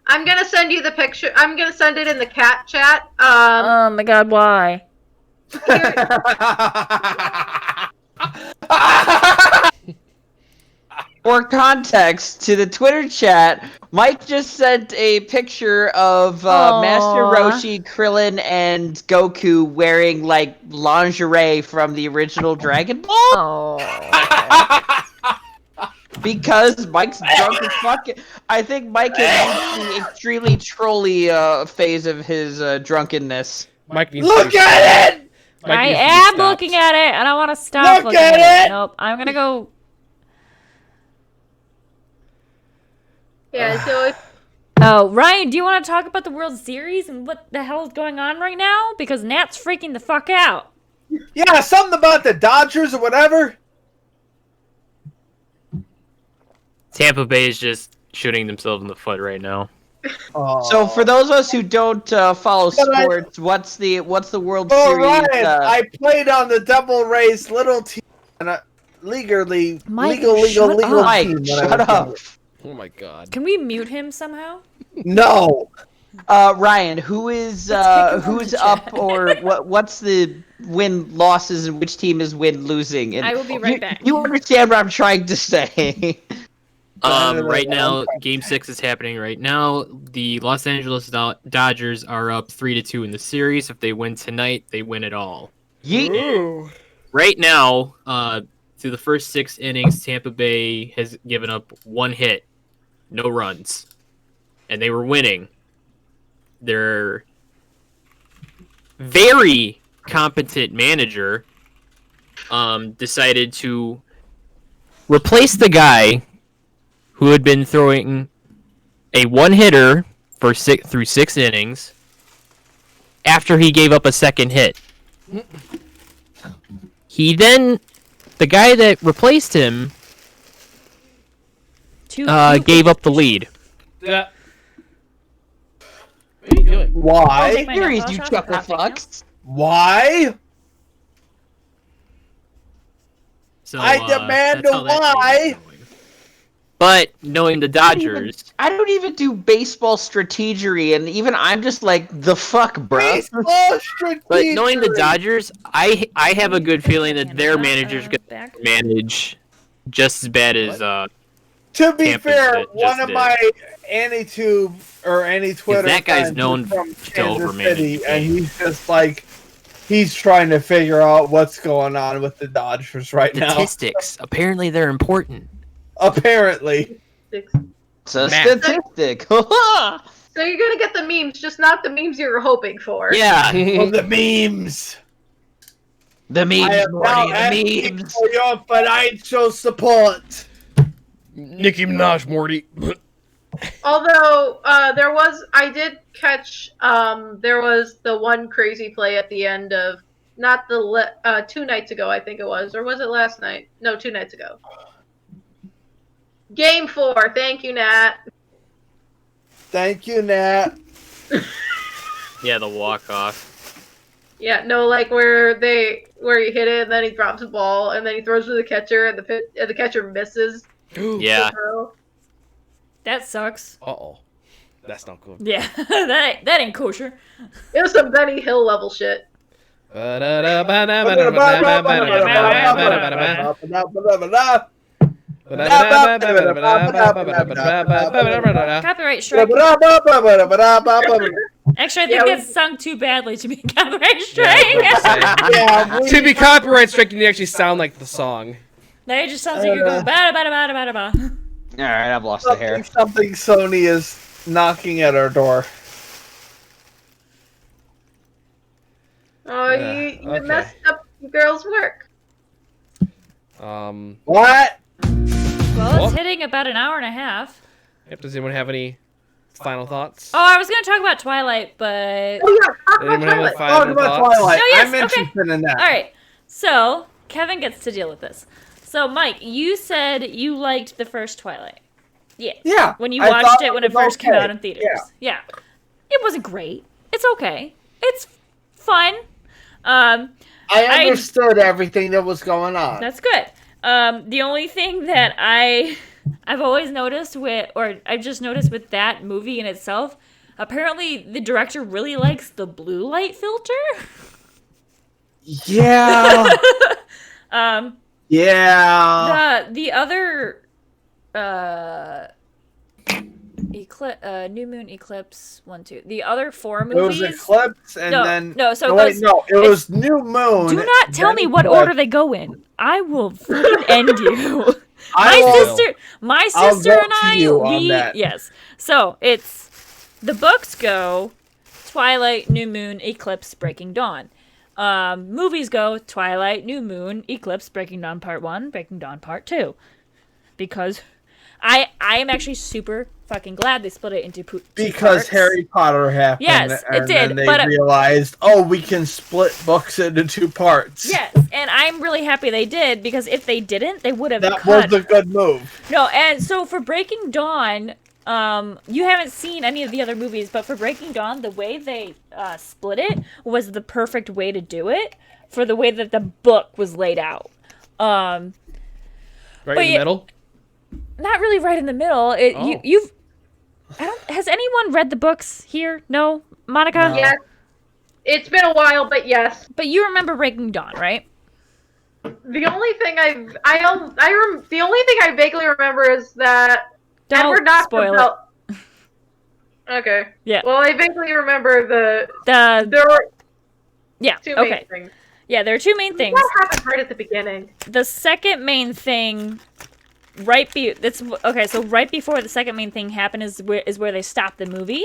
I'm gonna send you the picture. I'm gonna send it in the cat chat. Oh my god, why? Here, For context, to the Twitter chat, Mike just sent a picture of Master Aw. Roshi, Krillin, and Goku wearing, like, lingerie from the original Dragon Ball. Oh. Because Mike's drunk as fuck. I think Mike has reached the extremely trolly phase of his drunkenness. Mike needs Look to at it! Mike I needs to be am stopped. looking at it, and I want to stop Look looking at at it! Nope, I'm gonna go. yeah. So if, Oh, Ryan, do you want to talk about the World Series and what the hell is going on right now? Because Nat's freaking the fuck out. Yeah, something about the Dodgers or whatever. Tampa Bay is just shooting themselves in the foot right now. Oh. So for those of us who don't follow But I- sports, what's the World Oh, Series? Ryan, I played on the Devil Rays little team and a legally Mike, legal shut team. up. Mike, when I shut was up. younger. Oh my god. Can we mute him somehow? No. Ryan, who's take him from who's the up chat. or what's the win losses and which team is win losing? And I will be right back. You understand what I'm trying to say? Right now, Game 6 is happening right now. The Los Angeles Dodgers are up 3-2 in the series. If they win tonight, they win it all. Yeet. Ooh. Right now, through the first 6 innings, Tampa Bay has given up 1 hit, no runs, and they were winning. Their very competent manager decided to replace the guy who had been throwing a 1-hitter for through 6 innings after he gave up a second hit. The guy that replaced him Two gave up the lead. Yeah. What are you doing? Why? My Series, nail you polish off, chuckle optic fucks. Why? So, I demand that's a how that why. game is going. But knowing the Dodgers, I don't even do baseball strategery, and even I'm just like, the fuck, bruh. Baseball strategy. but knowing the Dodgers, I have a good feeling that their nail, manager's gonna back. manage just as bad as To be Tampa's fair, just one of did. my AnyTube or any Twitter that guy's friends known is from to Kansas overmanage City, the and game. he's just like, he's trying to figure out what's going on with the Dodgers right now. Statistics. Apparently, they're important. Apparently. It's a Math. statistic. So you're gonna get the memes, just not the memes you were hoping for. Yeah. Oh, the memes. The I memes, am now Morty, the asking memes. for your financial support. Nicki Minaj, Morty. Although I did catch there was the one crazy play at the end of not the 2 nights ago, I think it was, or was it last night? No, 2 nights ago. Game 4. Thank you, Nat. Thank you, Nat. Yeah, the walk off. Yeah, no, like where you hit it and then he drops the ball and then he throws to the catcher and the catcher misses. Yeah. the throw. That sucks. Uh-oh. That's not good. Yeah, that ain't kosher. It was some Benny Hill level shit. Copyright strike. Actually, I think that's sung too badly to be copyright strike. To be copyright stricken, you actually sound like the song. Now it just sounds like you're going ba ba ba ba ba ba. Alright, I've lost the hair. Something Sony is knocking at our door. Oh, Yeah, you okay. messed up the girl's work. What? Well, it's hitting about an hour and a half. Yep, does anyone have any final thoughts? Oh, I was going to talk about Twilight, but... Oh yeah, talk Anyone about have any Twilight. final about thoughts? Twilight. No, yes, I'm interested in that. All right, so Kevin gets to deal with this. So, Mike, you said you liked the first Twilight. Yeah. Yeah. When you I watched thought it when it was first came okay. out in theaters. Yeah. It wasn't great. It's okay. It's fun. I understood everything that was going on. That's good. The only thing that I've always noticed I've just noticed with that movie in itself, apparently the director really likes the blue light filter. Yeah. Yeah. The other New Moon Eclipse 1, 2. The other 4 It movies. was Eclipse and then. It was New Moon. Do not tell me what order they go in. I will fucking end you. I'll My sister vote and to I, you on that. yes. So it's the books go Twilight, New Moon, Eclipse, Breaking Dawn. Movies go Twilight, New Moon, Eclipse, Breaking Dawn Part 1, Breaking Dawn Part 2. Because I am actually super fucking glad they split it into two Because parts. Harry Potter happened. Yes, it and did, Then they but realized, we can split books into 2 parts. Yes, and I'm really happy they did, because if they didn't, they would have That cut. was a good move. No, and so for Breaking Dawn, you haven't seen any of the other movies, but for Breaking Dawn, the way they split it was the perfect way to do it for the way that the book was laid out. Right in the middle? Not really right in the middle. Has anyone read the books here? No? Monica? No. Yes. It's been a while, but yes. But you remember Breaking Dawn, right? The only thing the only thing I vaguely remember is that Don't Edward knocked spoil the belt. Okay. Yeah. Well, I vaguely remember there Yeah, were 2 main okay. things. Yeah, there are 2 main things. What happened right at the beginning? The second main thing right before the second main thing happened is where they stop the movie.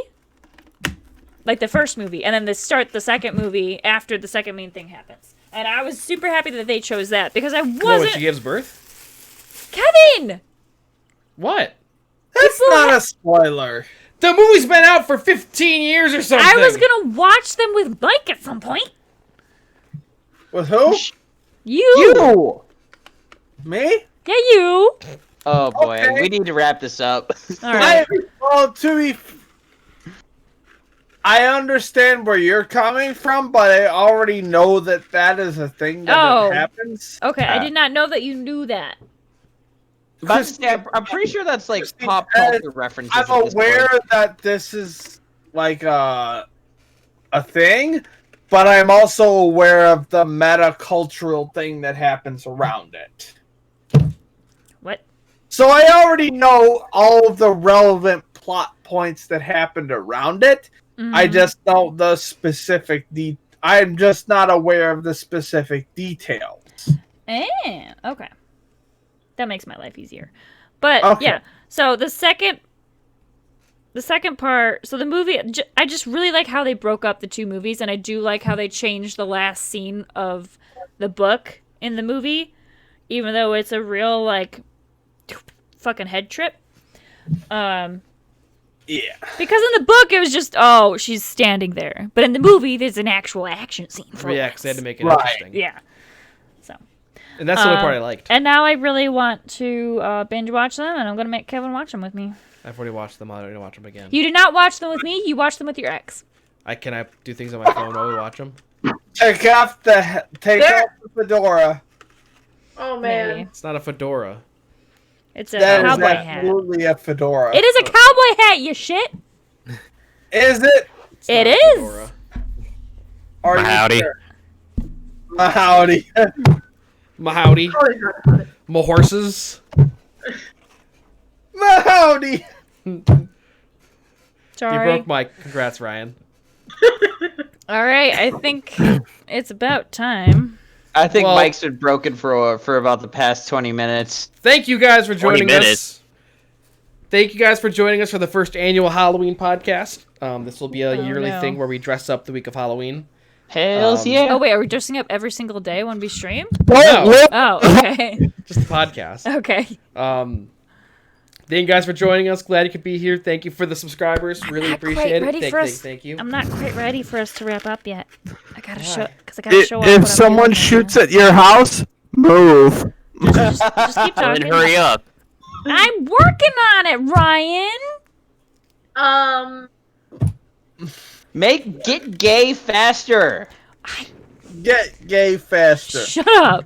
Like the first movie, and then they start the second movie after the second main thing happens. And I was super happy that they chose that because I wasn't When she gives birth? Kevin! What? That's not a spoiler. The movie's been out for 15 years or something. I was gonna watch them with Mike at some point. With who? You! Me? Yeah, you! Oh boy, Okay. we need to wrap this up. Alright. I understand where you're coming from, but I already know that is a thing that happens. Okay, I did not know that you knew that. I'm pretty sure that's like pop culture references. I'm aware that this is like a thing, but I'm also aware of the meta-cultural thing that happens around it. What? So I already know all of the relevant plot points that happened around it. Mm-hmm. I just know the specific I'm just not aware of the specific details. Okay. That makes my life easier. But yeah, so the second part, so the movie, I just really like how they broke up the two movies, and I do like how they changed the last scene of the book in the movie, even though it's a real, like, fucking head trip. Yeah. Because in the book, it was just, she's standing there. But in the movie, there's an actual action scene for it. Yeah, because they had to make it interesting. Yeah. So. And that's the only part I liked. And now I really want to binge watch them, and I'm going to make Kevin watch them with me. I've already watched them. I'm going to watch them again. You did not watch them with me. You watched them with your ex. Can I do things on my phone while we watch them? Take off the fedora. Oh, man. Maybe. It's not a fedora. It's a cowboy hat. Absolutely a fedora. It is a cowboy hat, you shit. Is it? It is. Howdy. Howdy. Mahowdy. Mahorses. Mahowdy. Sorry. You broke Mike. Congrats, Ryan. All right, I think it's about time. I think Mike's been broken for about the past 20 minutes. Thank you guys for joining us. Thank you guys for joining us for the first annual Halloween podcast. This will be a yearly thing where we dress up the week of Halloween. Hells yeah. Oh, wait, are we dressing up every single day when we stream? No. Oh, okay. Just the podcast. Okay. Thank you guys for joining us. Glad you could be here. Thank you for the subscribers. Really appreciate it. Thank you. I'm not quite ready for us to wrap up yet. I gotta show off. If someone shoots at your house, move. Just keep talking. Then hurry up. I'm working on it, Ryan. Get gay faster. Get gay faster. Shut up.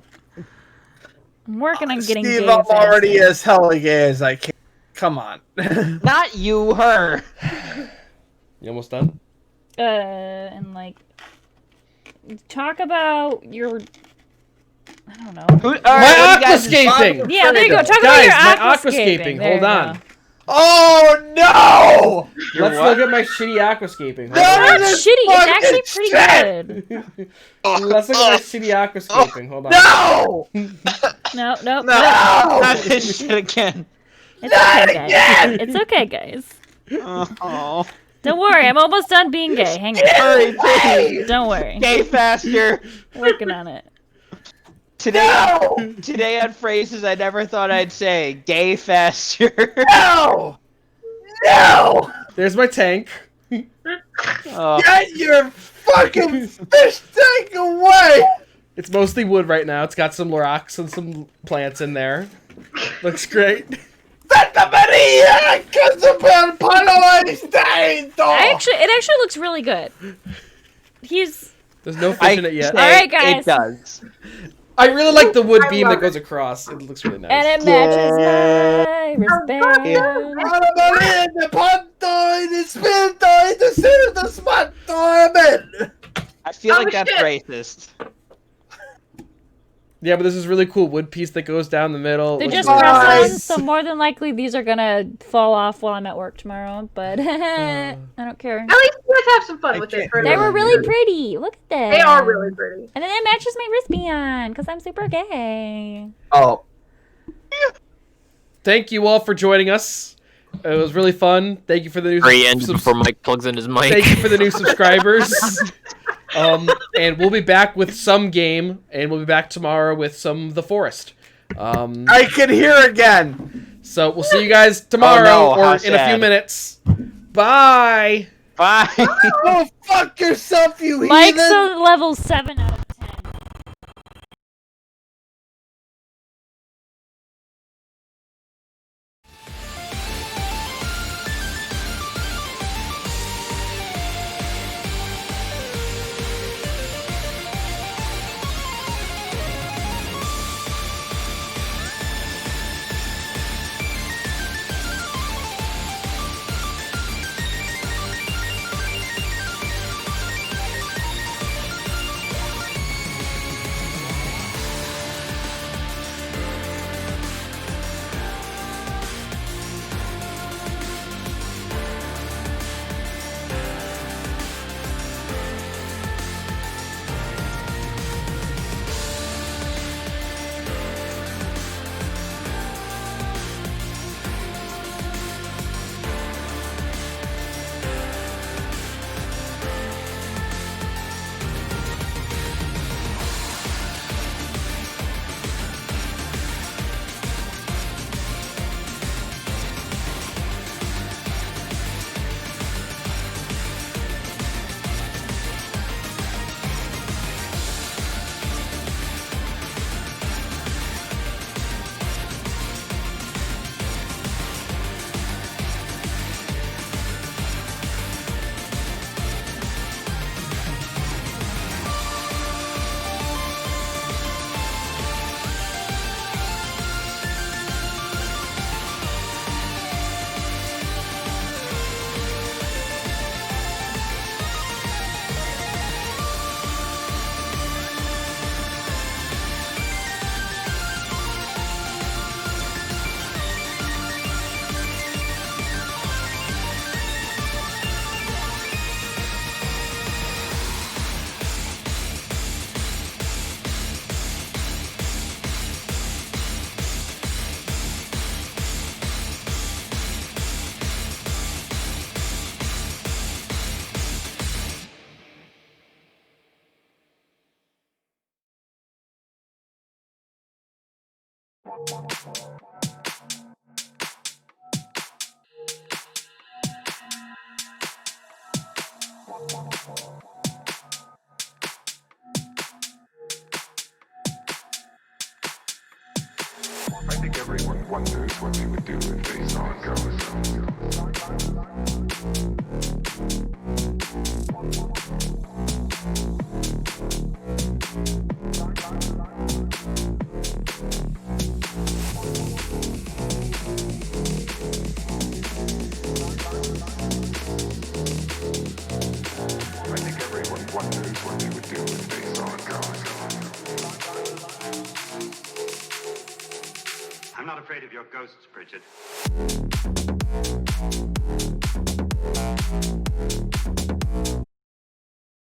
I'm working on getting Steve, gay I'm faster. already as hella gay as I can. Come on. Not you, her. You almost done? And like, talk about your, I don't know. My aquascaping! Yeah, there you go. Talk about your aquascaping. Hold on. Oh no! Let's look at my shitty aquascaping. Not shitty. It's actually pretty good. Let's look at my shitty aquascaping. Hold on. No! No. Not this shit again. It's okay, guys. It's okay, guys. Oh. Don't worry, I'm almost done being gay. Hang on. Hurry, please. Don't worry. Gay faster. Working on it. Today on phrases I never thought I'd say. Gay faster. No! There's my tank. Get your fucking fish tank away! It's mostly wood right now. It's got some rocks and some plants in there. Looks great. Santa Maria! It actually looks really good. There's no fish in it yet. All right, guys. It does. I really like the wood beam that goes across. It looks really nice. And it matches my wristband. Santa Maria, the Ponto, the Spirito, the Cero, the Spanto, amen! I feel like that's racist. Yeah, but this is really cool wood piece that goes down the middle. They're just really press-ons, nice. so more than likely these are gonna fall off while I'm at work tomorrow, but I don't care. At least you guys have some fun with it. They were really pretty. Look at that. They are really pretty. And then it matches my wristband, because I'm super gay. Oh. Thank you all for joining us. It was really fun. Thank you for the new before Mike plugs in his mic. Thank you for the new subscribers. And we'll be back with some game, and we'll be back tomorrow with some The Forest. I can hear again. So we'll see you guys tomorrow or in a few minutes. Bye. Bye. Oh, fuck yourself, you Mike's heathen! a level 7 out of I think everyone wonders what they would do if they saw a ghost. I think everyone wonders what they would do if they saw a ghost. I'm not afraid of your ghosts, Bridget.